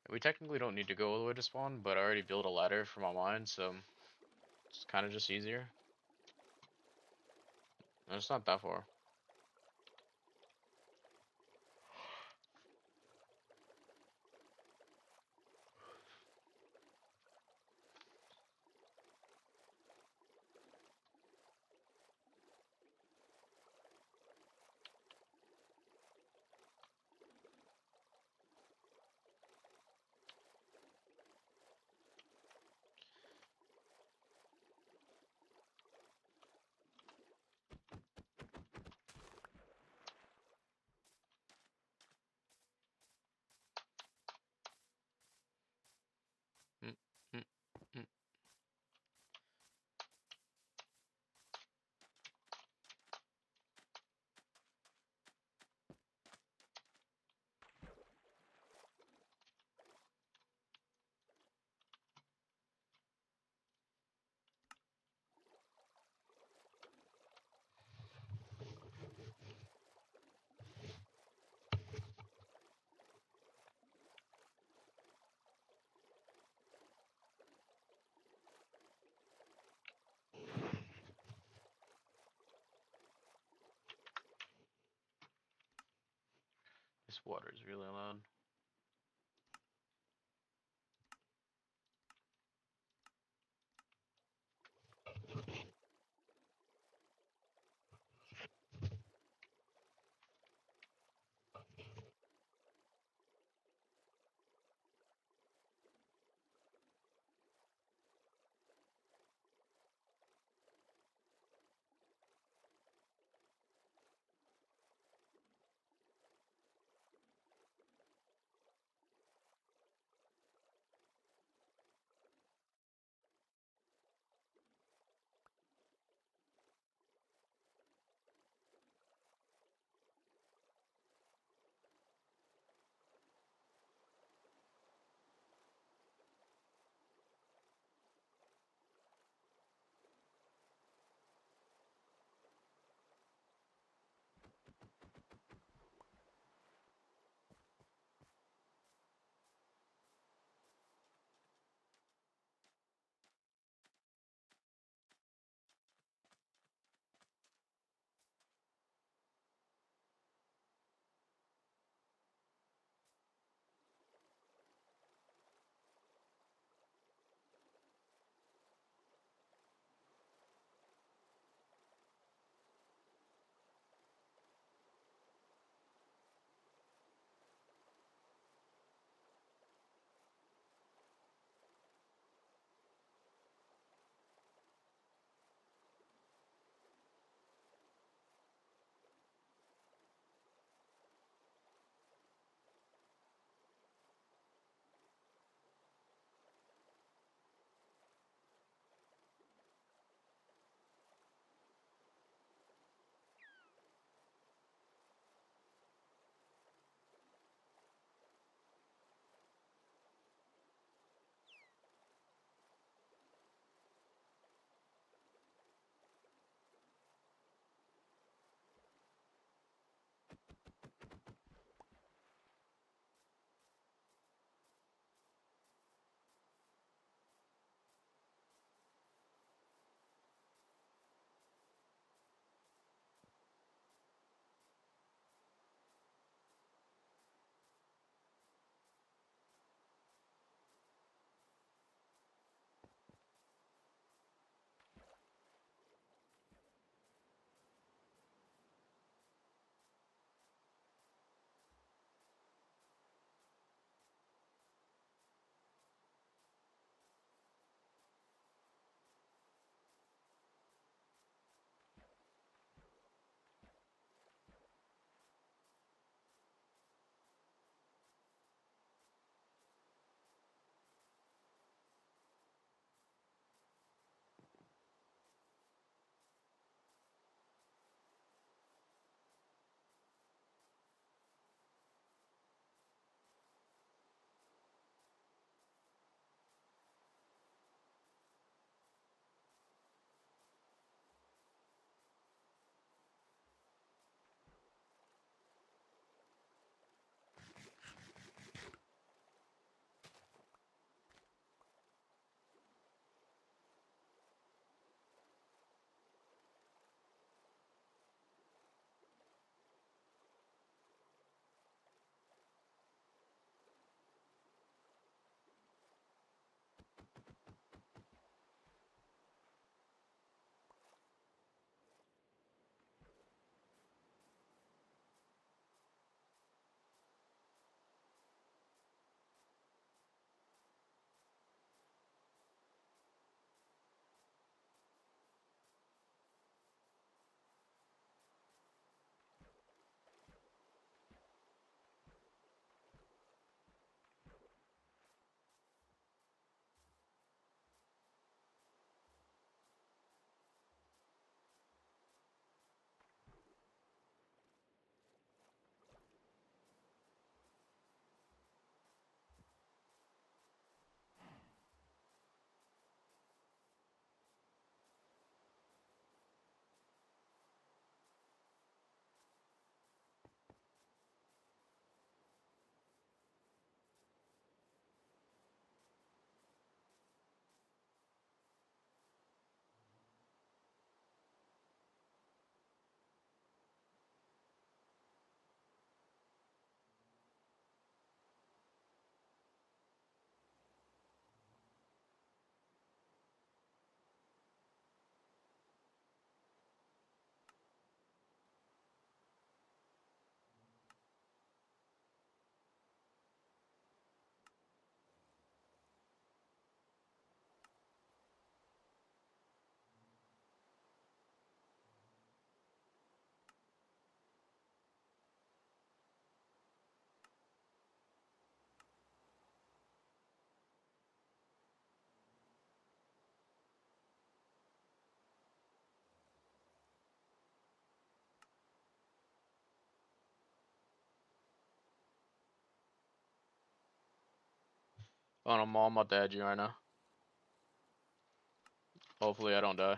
We technically don't need to go all the way to spawn, but I already built a ladder for my mine, so it's kind of just easier. And it's not that far. Mm, mm, mm. This water is really loud. Oh, I'm all about to add you right now. Hopefully I don't die.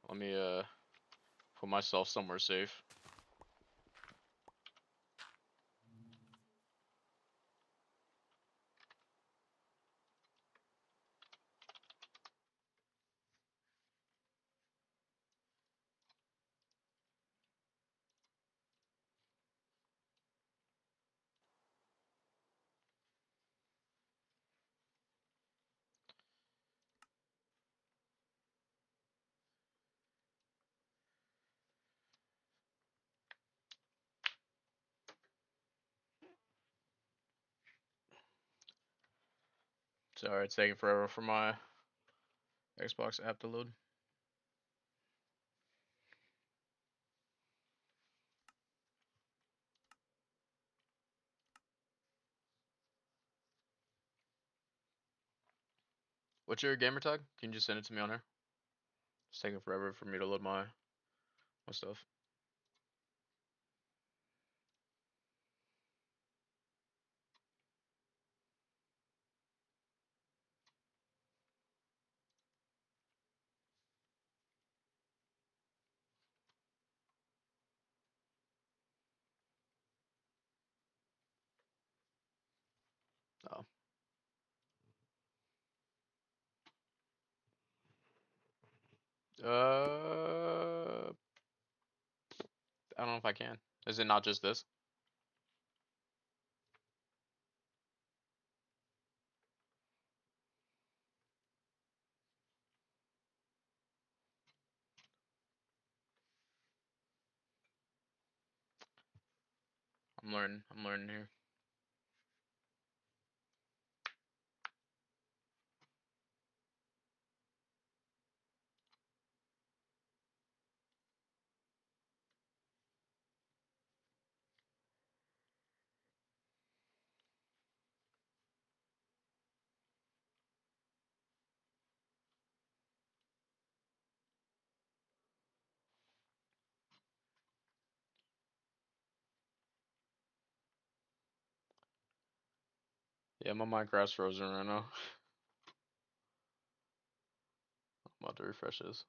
Let me put myself somewhere safe. Sorry, it's taking forever for my Xbox app to load. What's your gamer tag? Can you just send it to me on here? It's taking forever for me to load my stuff. Oh. I don't know if I can. Is it not just this? I'm learning. I'm learning here. Yeah, my Minecraft's frozen right now. I'm about to refresh this.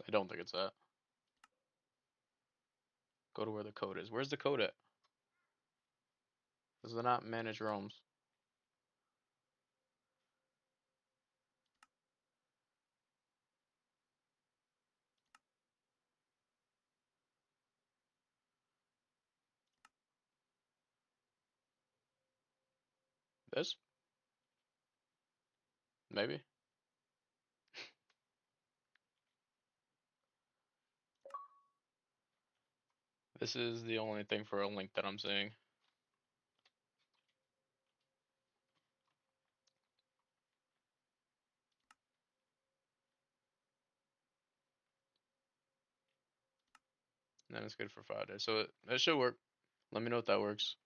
I don't think it's that. Go to where the code is. Where's the code at? Does it not manage ROMs? This? Maybe. This is the only thing for a link that I'm seeing. And then it's good for 5 days. So it should work. Let me know if that works.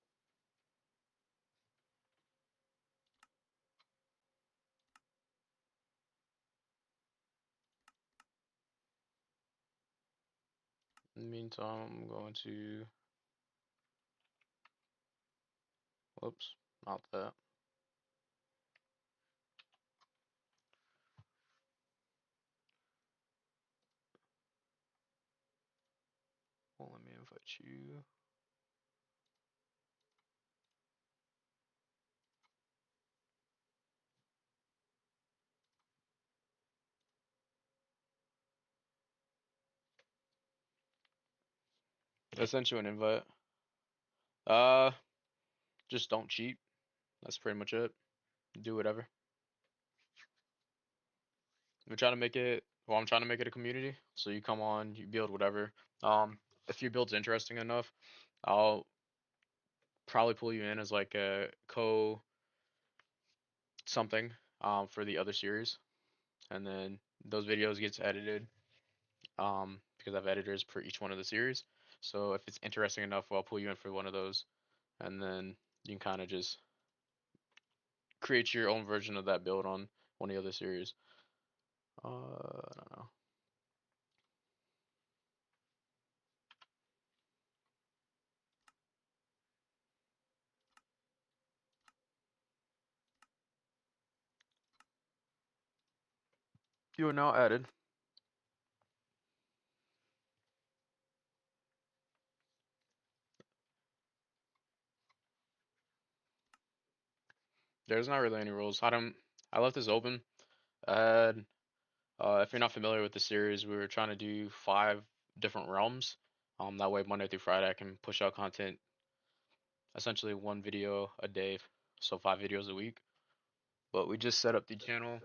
In the meantime, I'm going to. Whoops, not that. Well, let me invite you. I sent you an invite. Uh, just don't cheat. That's pretty much it. Do whatever. We're trying to make it. Well, I'm trying to make it a community. So you come on, you build whatever. If your build's interesting enough, I'll probably pull you in as like a co something for the other series, and then those videos gets edited because I have editors for each one of the series. So if it's interesting enough, I'll pull you in for one of those, and then you can kind of just create your own version of that build on one of the other series. I don't know. You are now added. There's not really any rules. I left this open. I had, if you're not familiar with the series, we were trying to do 5 different realms. That way Monday through Friday I can push out content, essentially 1 video a day, so 5 videos a week. But we just set up the channel,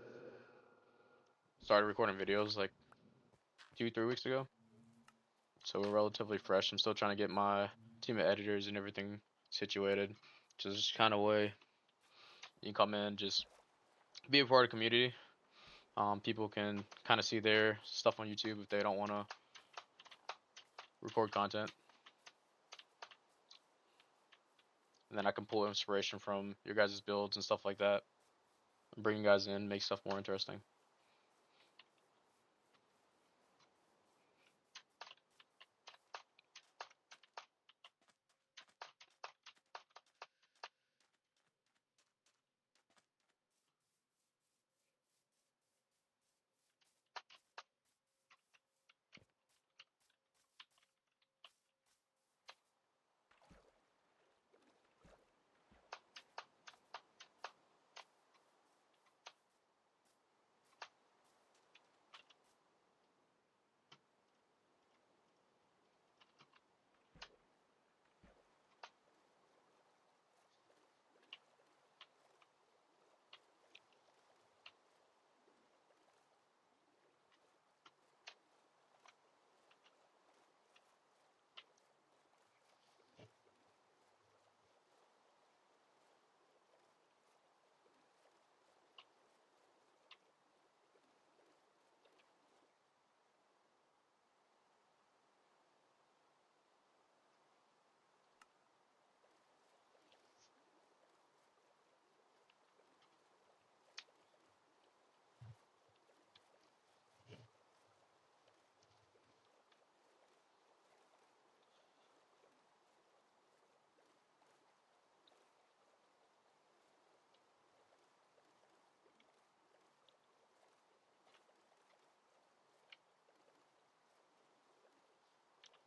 started recording videos like 2, 3 weeks ago. So we're relatively fresh. I'm still trying to get my team of editors and everything situated. So it's just kind of way you can come in, just be a part of the community. People can kind of see their stuff on YouTube if they don't want to record content. And then I can pull inspiration from your guys' builds and stuff like that. And bring you guys in, make stuff more interesting.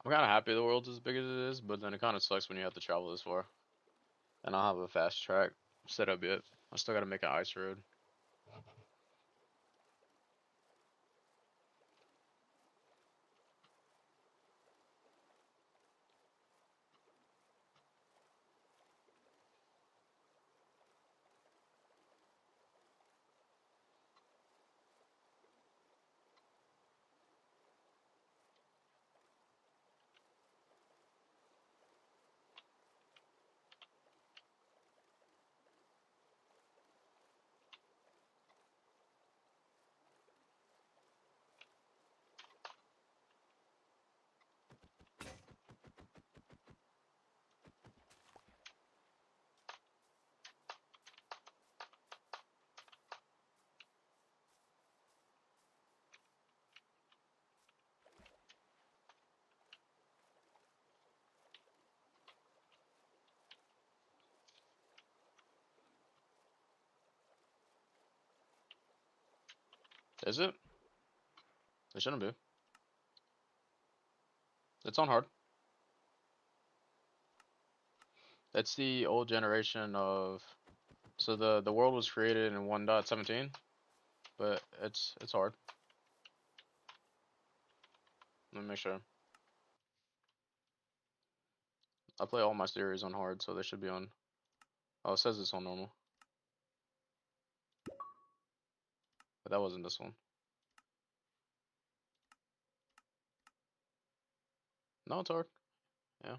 I'm kind of happy the world's as big as it is, but then it kind of sucks when you have to travel this far. And I don't have a fast track set up yet. I still got to make an ice road. Is it? It shouldn't be. It's on hard. It's the old generation of. So the world was created in 1.17, but it's hard. Let me make sure. I play all my series on hard, so they should be on. Oh, it says it's on normal. But that wasn't this one. No, it's hard. Yeah.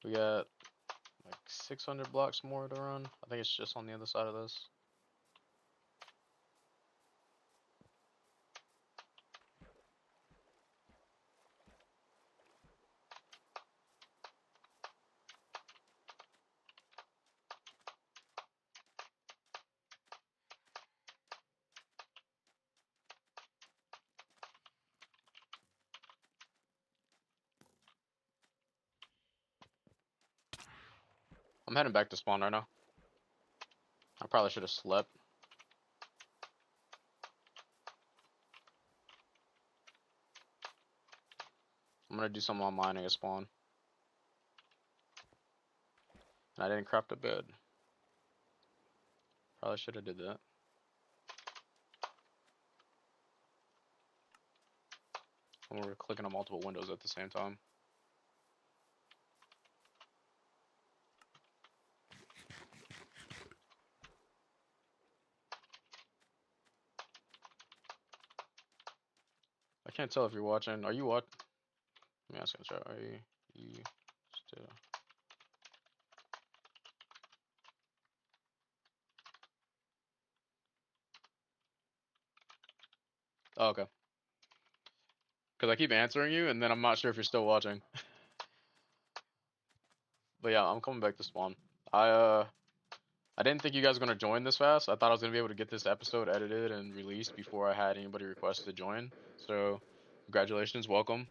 We got like 600 blocks more to run. I think it's just on the other side of this. I'm heading back to spawn right now. I probably should have slept. I'm gonna do some online and get spawn. And I didn't craft a bed. Probably should have did that. And we're clicking on multiple windows at the same time. I can't tell if you're watching. Are you what? Let me ask you in chat. Are you still? Oh, okay. Because I keep answering you, and then I'm not sure if you're still watching. But yeah, I'm coming back to spawn. I didn't think you guys were gonna join this fast. I thought I was gonna be able to get this episode edited and released before I had anybody request to join. So, congratulations, welcome,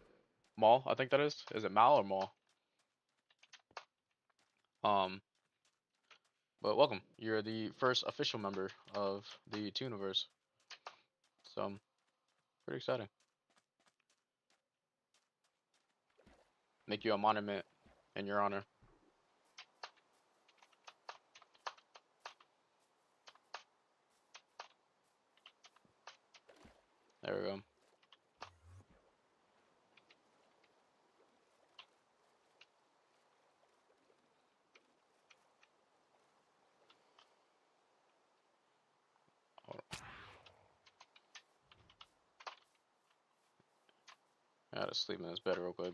Maul. I think that is. Is it Mal or Maul? Um, but welcome. You're the first official member of the Tooniverse. So, pretty exciting. Make you a monument in your honor. There we go. I gotta sleep in this bed real quick.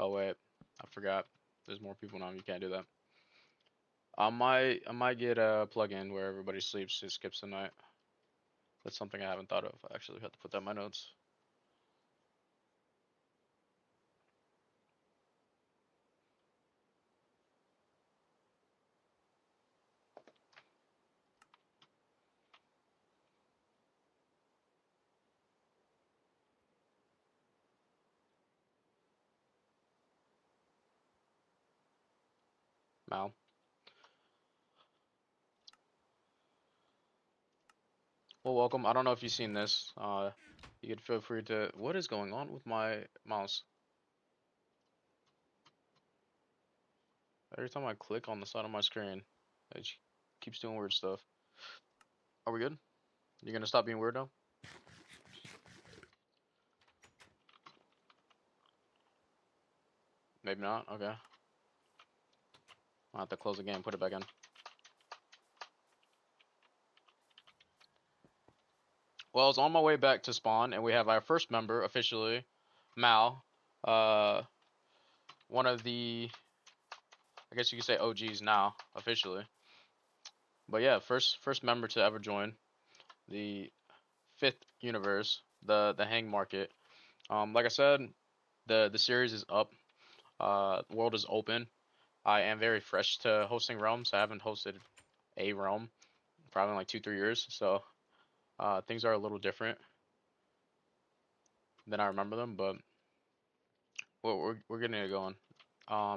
Oh wait, I forgot. There's more people now. You can't do that. I might get a plugin where everybody sleeps, just skips the night. That's something I haven't thought of. I actually have to put that in my notes. Mal. Well, welcome. I don't know if you've seen this. You could feel free to. What is going on with my mouse? Every time I click on the side of my screen, it keeps doing weird stuff. Are we good? You gonna stop being weird now? Maybe not. Okay. I'll have to close the game, put it back in. Well, I was on my way back to spawn, and we have our first member officially, Mal. Uh, one of the, I guess you could say OGs now, officially. But yeah, first member to ever join the fifth universe, the Hang Market. Like I said, the series is up. World is open. I am very fresh to hosting realms. I haven't hosted a realm probably in like 2-3 years, so things are a little different than I remember them. But we're getting it going.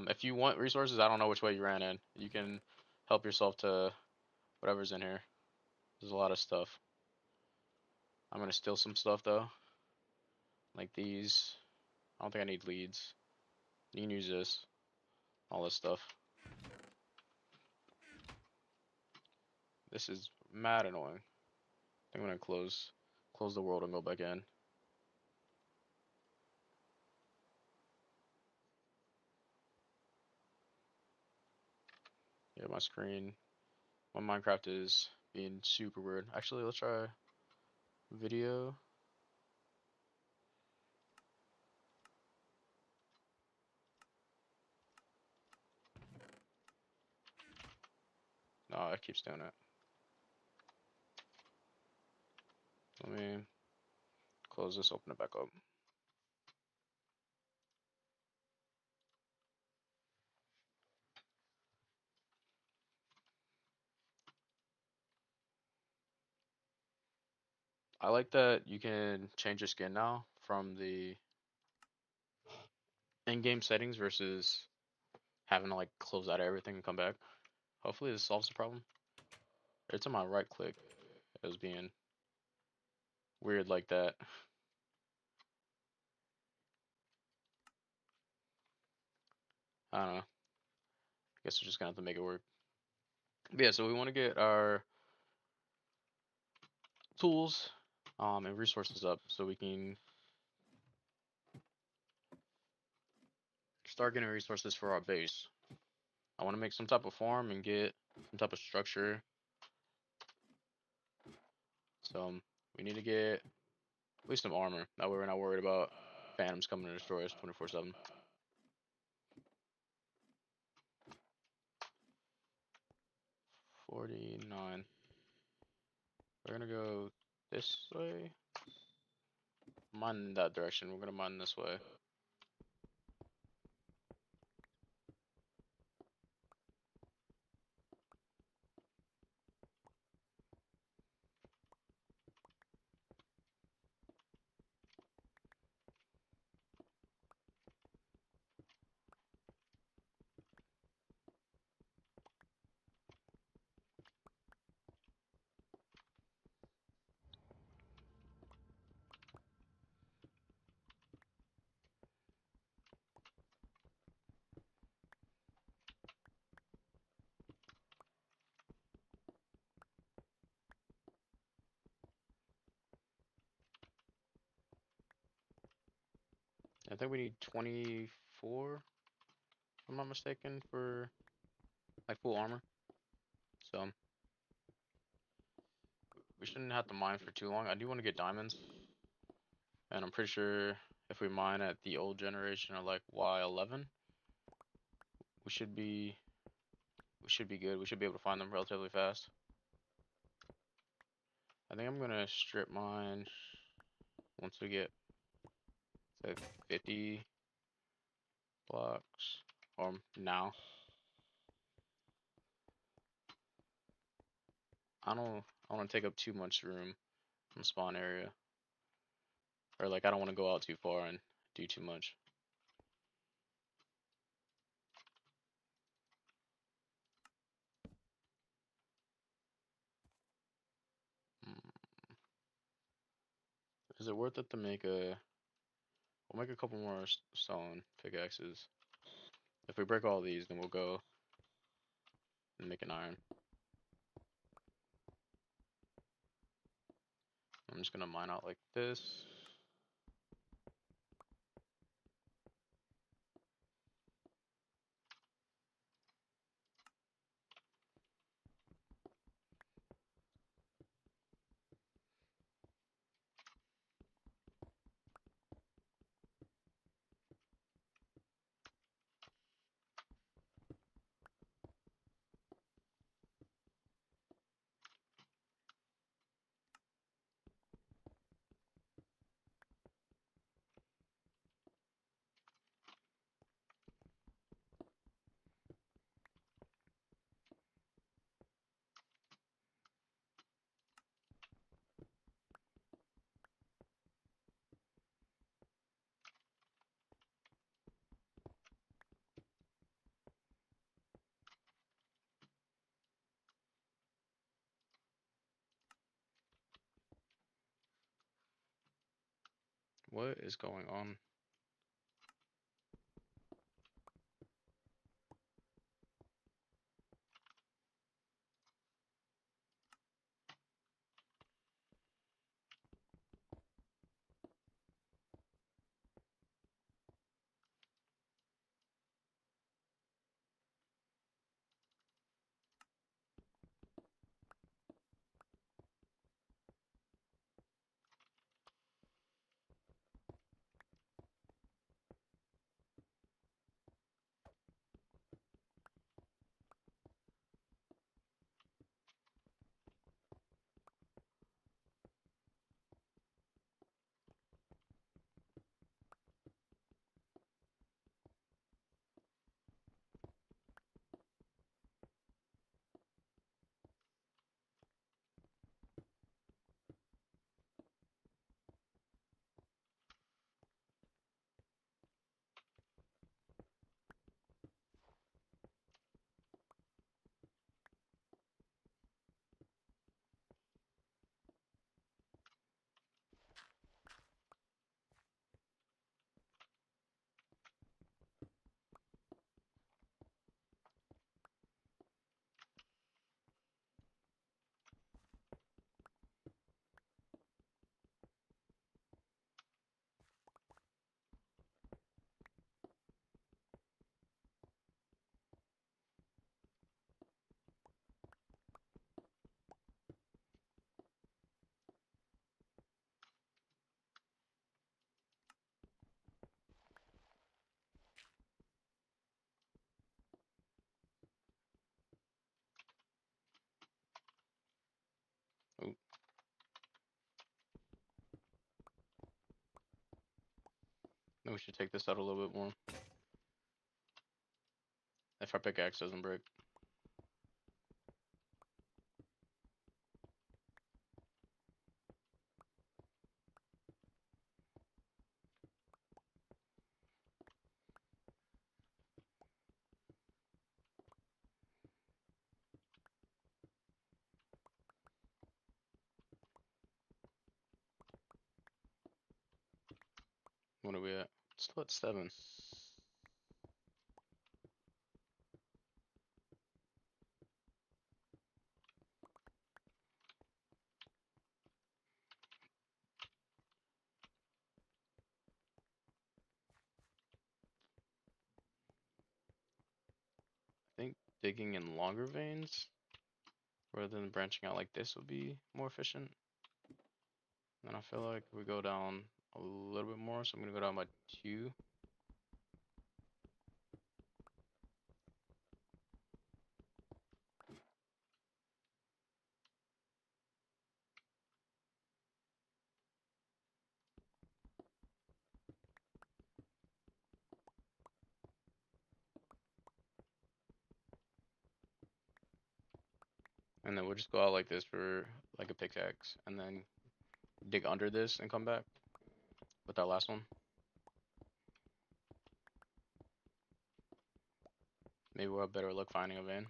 If you want resources, I don't know which way you ran in. You can help yourself to whatever's in here. There's a lot of stuff. I'm gonna steal some stuff though, like these. I don't think I need leads. You can use this, all this stuff. This is mad annoying. I think I'm gonna close the world and go back in. Yeah, my screen, my Minecraft is being super weird. Actually, let's try video. No, it keeps doing it. Let me close this, open it back up. I like that you can change your skin now from the in-game settings versus having to like close out everything and come back. Hopefully this solves the problem. Every time I right click, it was being weird like that. I don't know. I guess we're just gonna have to make it work. But yeah, so we want to get our tools and resources up so we can start getting resources for our base. I want to make some type of farm and get some type of structure. So we need to get at least some armor. That way we're not worried about phantoms coming to destroy us 24/7. 49. We're gonna go this way. Mine in that direction. We're gonna mine this way. I think we need 24, if I'm not mistaken, for like full armor. So we shouldn't have to mine for too long. I do want to get diamonds, and I'm pretty sure if we mine at the old generation or like Y11, we should be good. We should be able to find them relatively fast. I think I'm gonna strip mine once we get to 50 blocks, or now. I don't want to take up too much room from spawn area, or like I don't want to go out too far and do too much. Hmm. Is it worth it to make a? We'll make a couple more stone pickaxes. If we break all these, then we'll go and make an iron. I'm just gonna mine out like this. What is going on? Oh, we should take this out a little bit more. If our pickaxe doesn't break. What are we at? Still at 7. I think digging in longer veins rather than branching out like this would be more efficient. And I feel like we go down a little bit more, so I'm gonna go down by 2. And then we'll just go out like this for like a pickaxe, and then dig under this and come back with our last one. Maybe we'll have better luck finding a vein.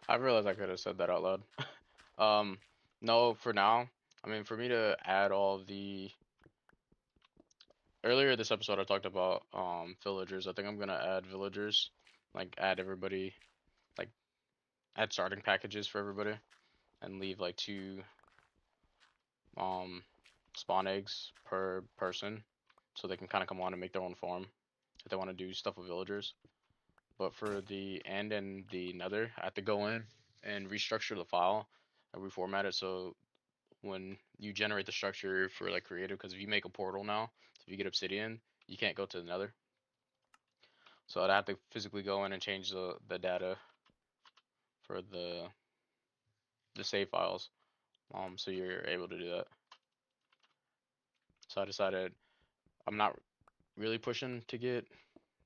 I realized I could have said that out loud. Um, no, for now. I mean, for me to add all of the earlier this episode, I talked about villagers. I think I'm gonna add villagers, like add everybody, like add starting packages for everybody, and leave like two um spawn eggs per person, so they can kind of come on and make their own farm if they want to do stuff with villagers. But for the end and the nether, I have to go in and restructure the file and reformat it so when you generate the structure for like creative, because if you make a portal now, if you get obsidian, you can't go to the nether. So I'd have to physically go in and change the data for the save files. So you're able to do that. So I decided I'm not really pushing to get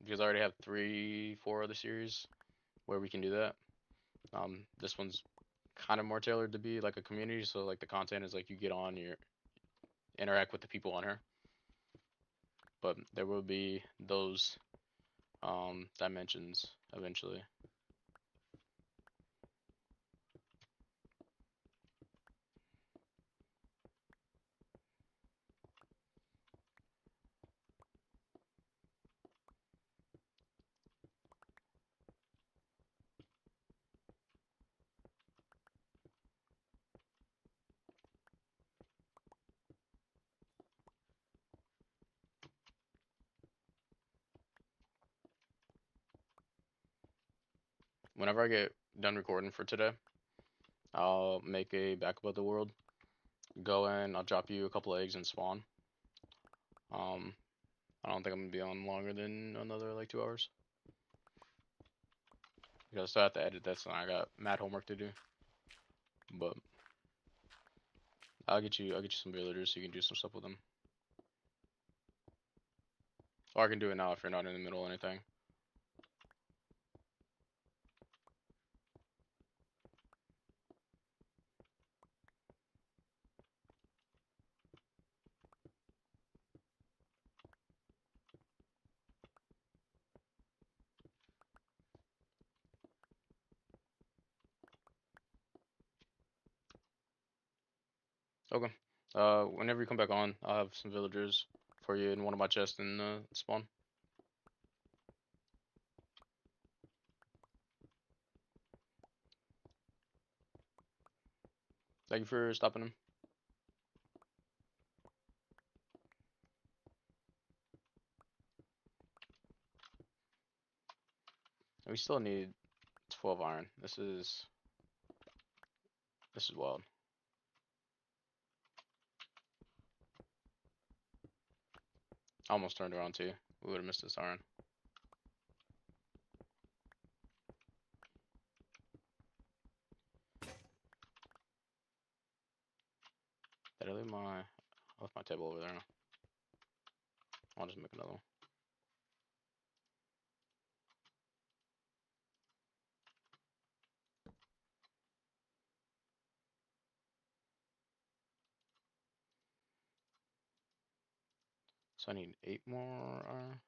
because I already have 3, 4 other series where we can do that. This one's kind of more tailored to be like a community, so like the content is like you get on, you interact with the people on her. But there will be those dimensions eventually. Whenever I get done recording for today, I'll make a backup of the world. Go in, I'll drop you a couple eggs and spawn. Um, I don't think I'm gonna be on longer than another like 2 hours. Because I still have to edit this and I got mad homework to do. But I'll get you some villagers so you can do some stuff with them. Or I can do it now if you're not in the middle of anything. Okay. Whenever you come back on, I'll have some villagers for you in one of my chests in spawn. Thank you for stopping him. We still need 12 iron. This is wild. I almost turned around too. We would have missed this iron. Did I leave I left my table over there. I'll just make another one. So I need 8 more iron.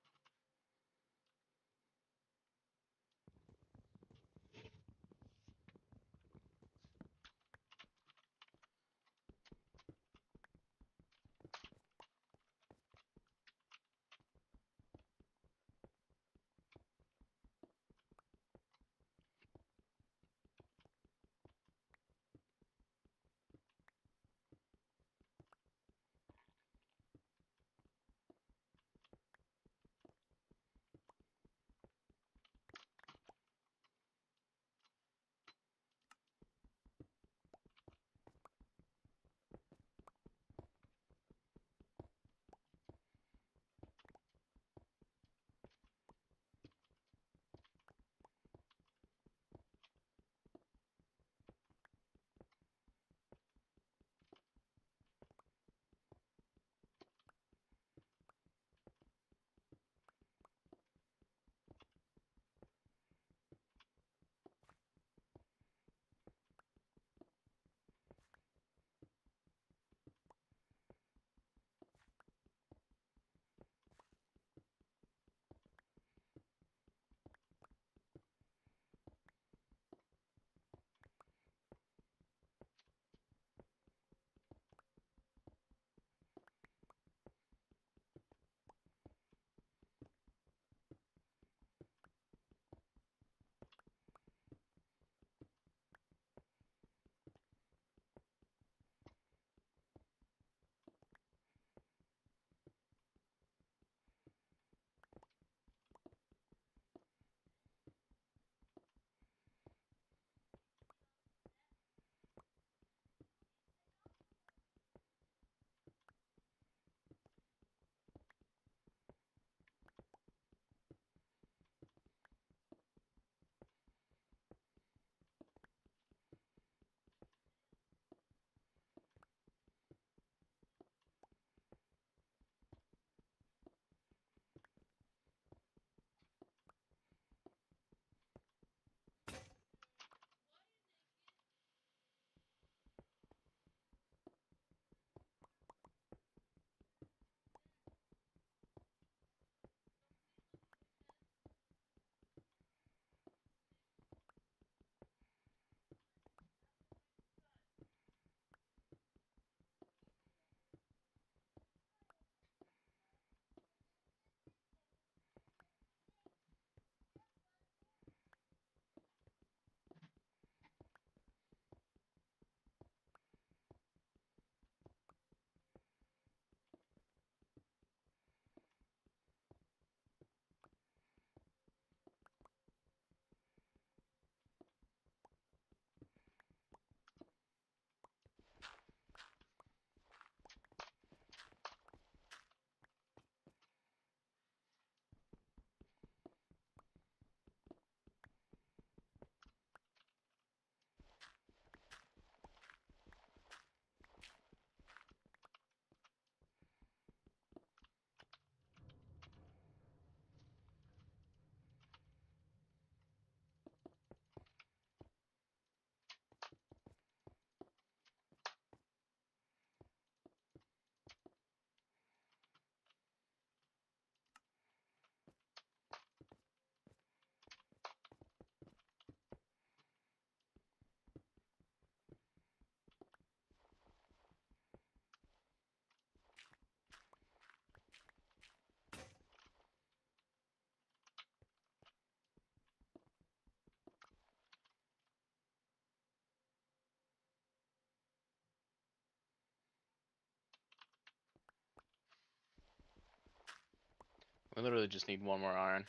We literally just need one more iron.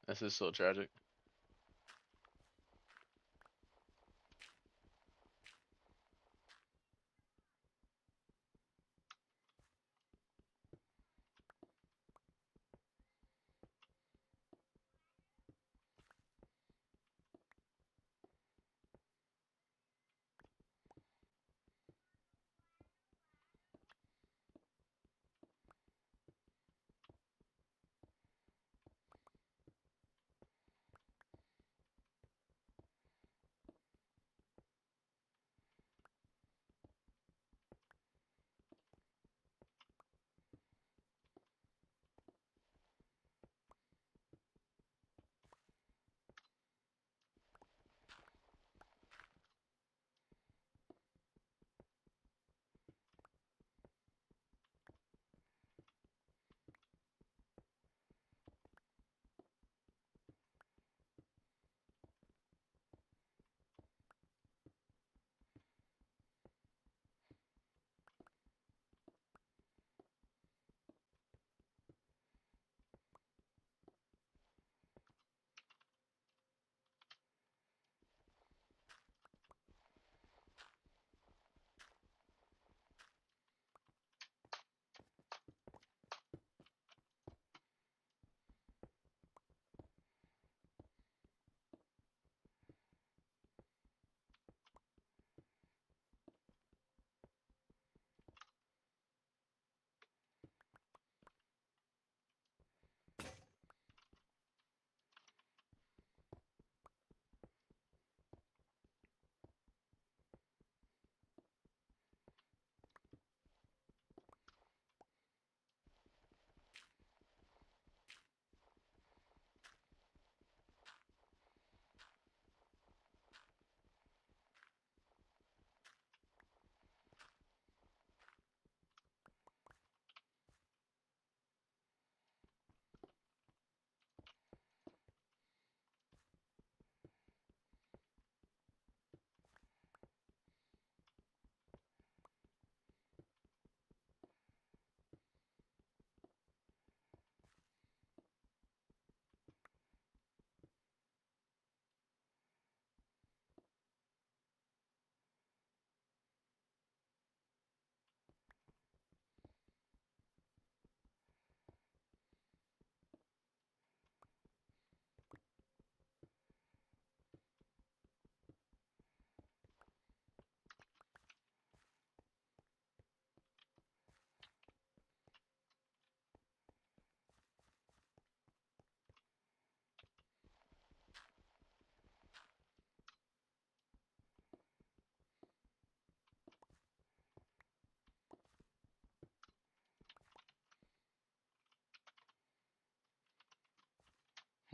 This is so tragic.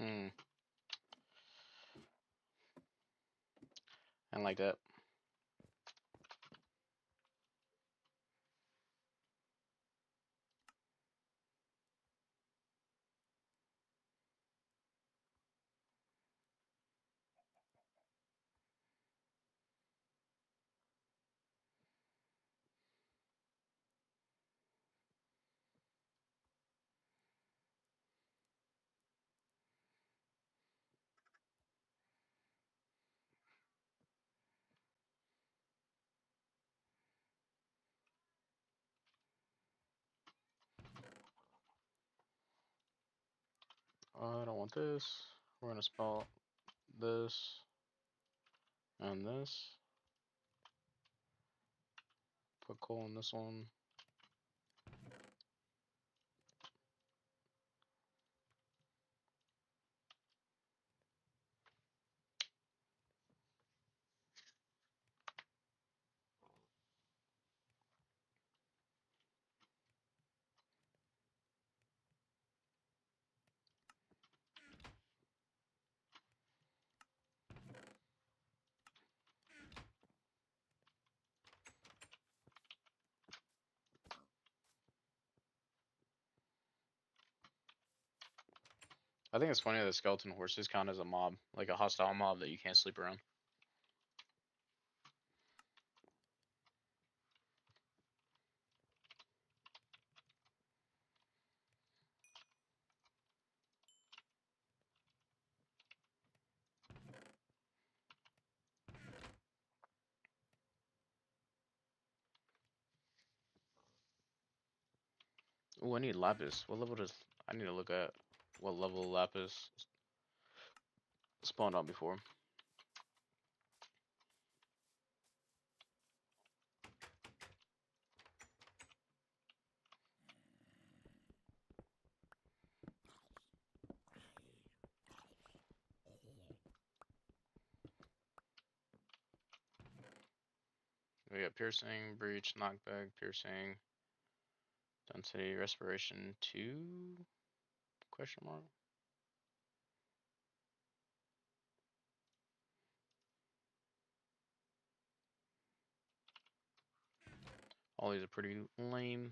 Hmm. I like that. I don't want this. We're gonna spot this and this. Put coal in this one. I think it's funny that skeleton horses count as a mob, like a hostile mob that you can't sleep around. Oh, I need lapis. What level does... I need to look at what level lapis spawned on before. We got piercing, breach, knockback, piercing, density, respiration 2? Question mark. All these are pretty lame.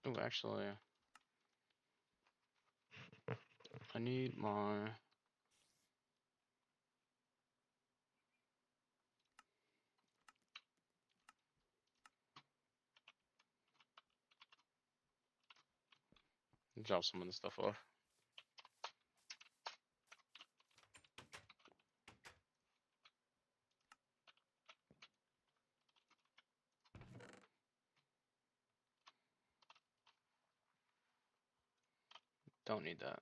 Oh, actually, I need my... Drop some of the stuff off. Don't need that.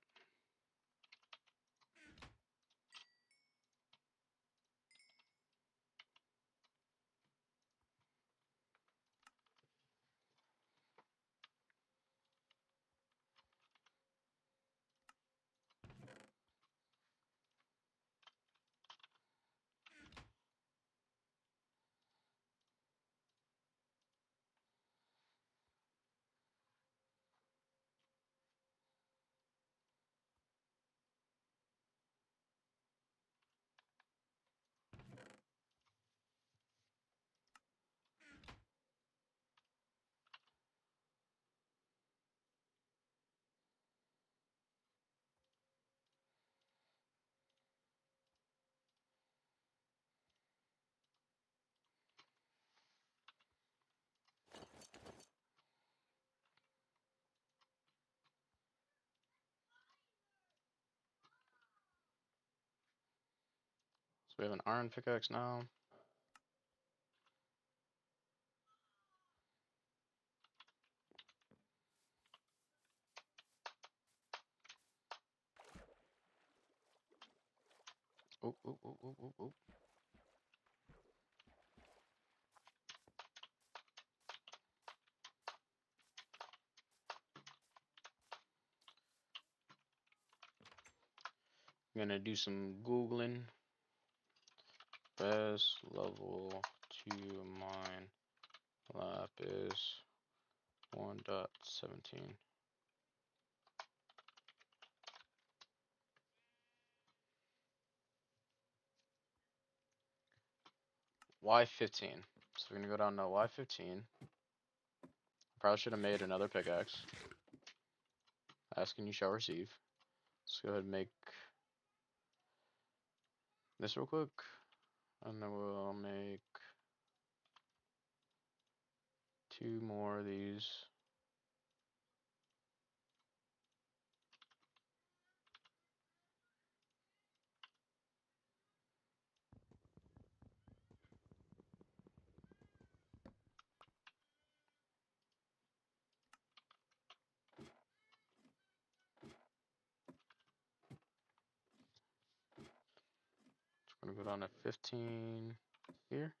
So we have an iron pickaxe now. Oh, oh, oh, oh, oh, oh. I'm gonna do some Googling. Best level to mine lapis 1.17. Y15. So we're gonna go down to Y15. Probably should have made another pickaxe. Asking you shall receive. Let's go ahead and make this real quick. And then we'll make 2 more of these. It's gonna go down to 15 here.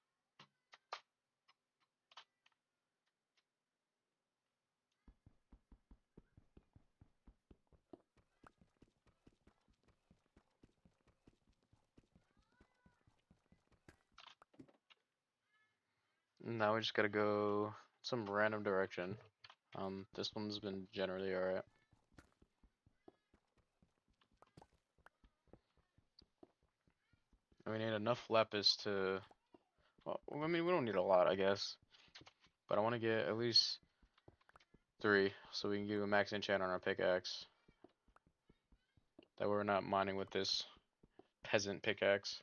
Now we just gotta go some random direction. This one's been generally alright. And we need enough lapis to, well, I mean, we don't need a lot, I guess. But I want to get at least 3, so we can give a max enchant on our pickaxe. That we're not mining with this peasant pickaxe.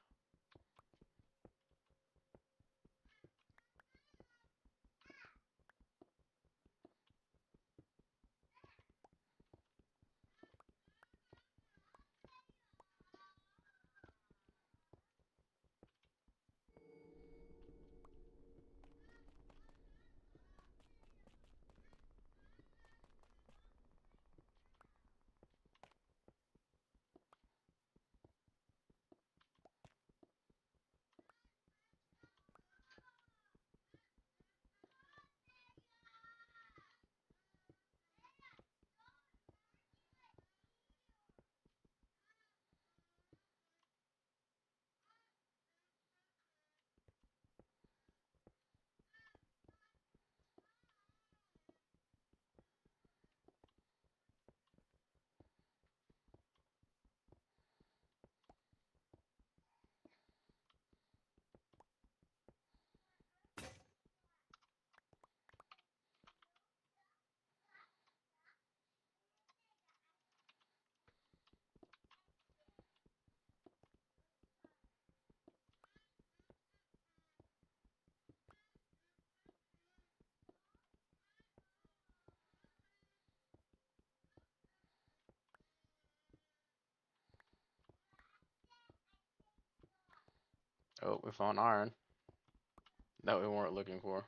Oh, we found iron that we weren't looking for.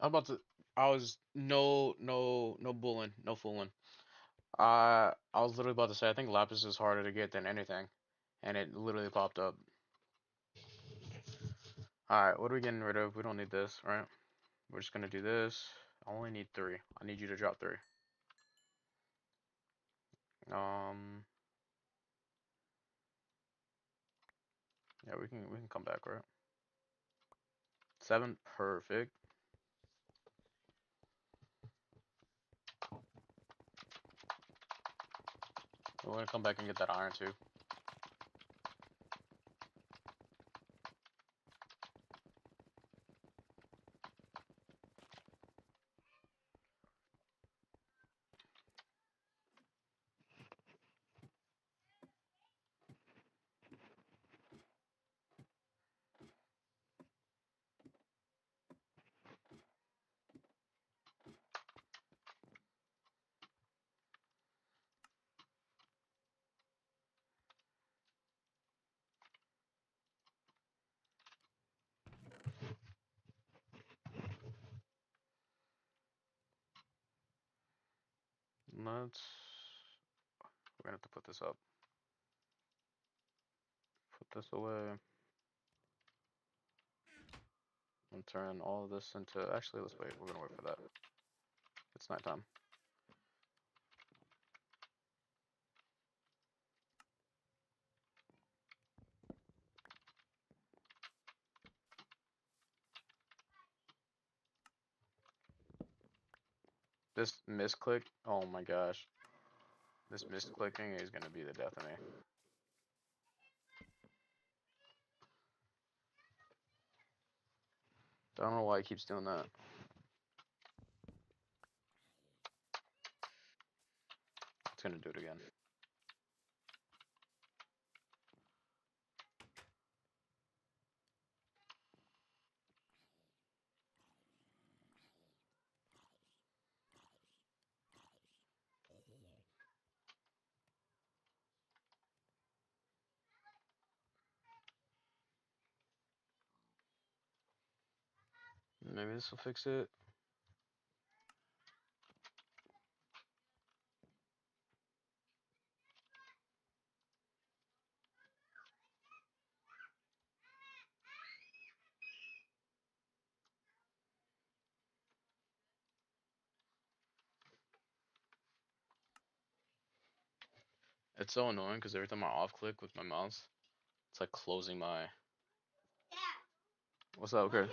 I'm about to. I was no bulling, no fooling. I was literally about to say I think lapis is harder to get than anything, and it literally popped up. All right, what are we getting rid of? We don't need this, right? We're just gonna do this. I only need 3. I need you to drop 3. Um, yeah, we can come back, right? 7, perfect. We're gonna come back and get that iron too. Let's. We're gonna have to put this up. Put this away. And turn all of this into. Actually, let's wait. We're gonna wait for that. It's nighttime. This misclick. Oh my gosh. This misclicking is gonna be the death of me. I don't know why he keeps doing that. It's gonna do it again. Maybe this will fix it. It's so annoying because every time I off click with my mouse, it's like closing my. What's up? Okay.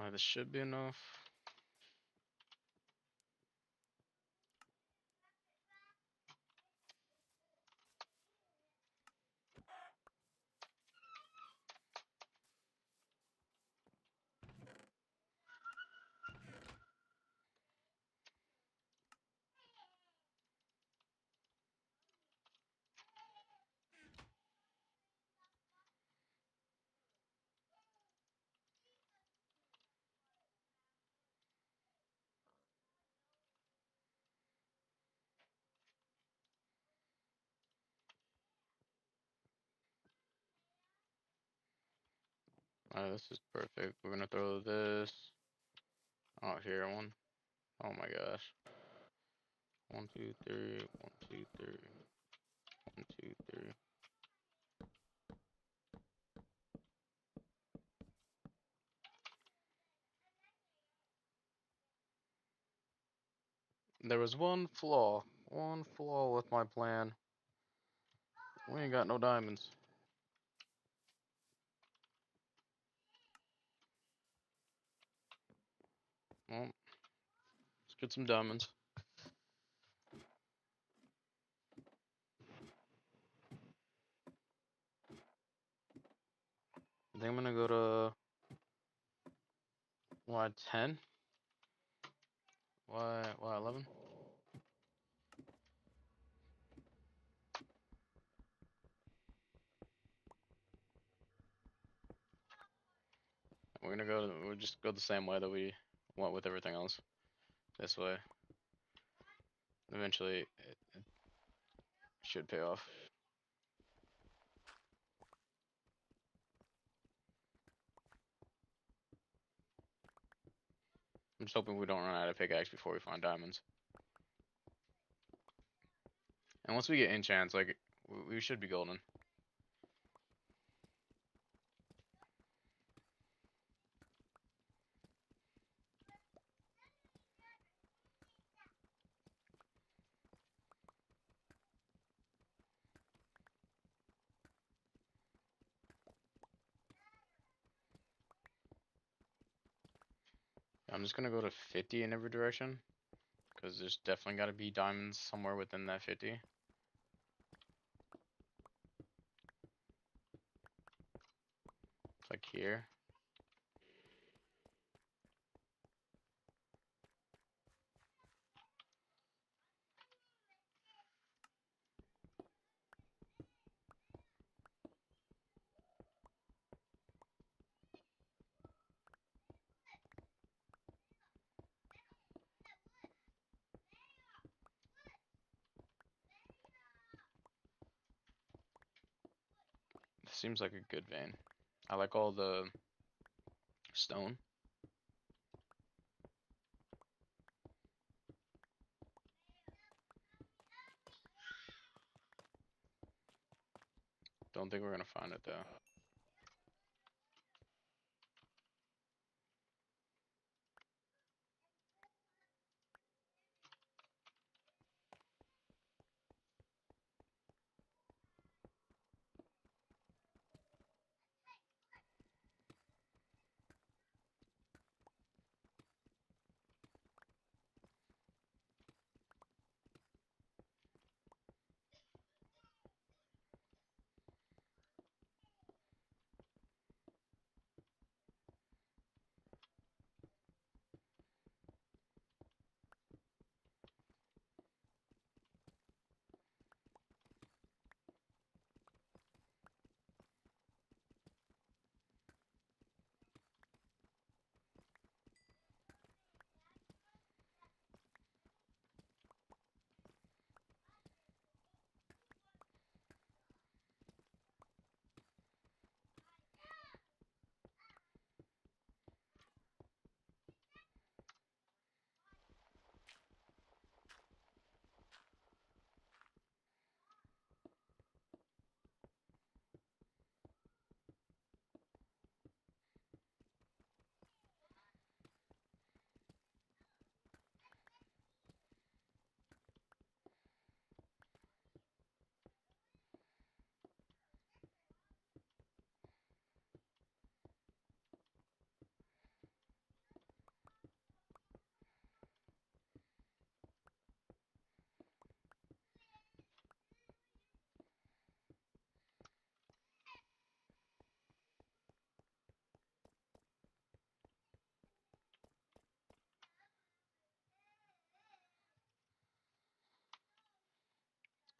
Alright, this should be enough. Alright, this is perfect. We're gonna throw this out here. Oh my gosh. 1, 2, 3. 1, 2, 3. 1, 2, 3. There was one flaw with my plan. We ain't got no diamonds. Well, let's get some diamonds. I think I'm gonna go to Y10. Y11. We'll just go the same way that we went with everything else. This way. Eventually, it should pay off. I'm just hoping we don't run out of pickaxe before we find diamonds. And once we get enchants, like, we should be golden. I'm just gonna go to 50 in every direction, because there's definitely got to be diamonds somewhere within that 50. Like here. This seems like a good vein. I like all the stone. Don't think we're gonna find it though.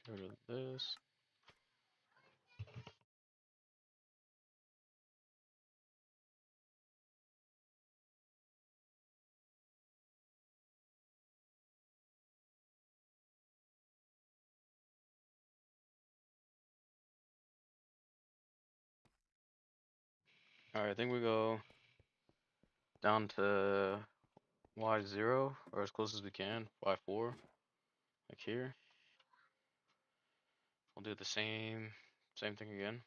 Get rid of this. Alright, I think we go down to Y0, or as close as we can, Y4, like here. We'll do the same thing again.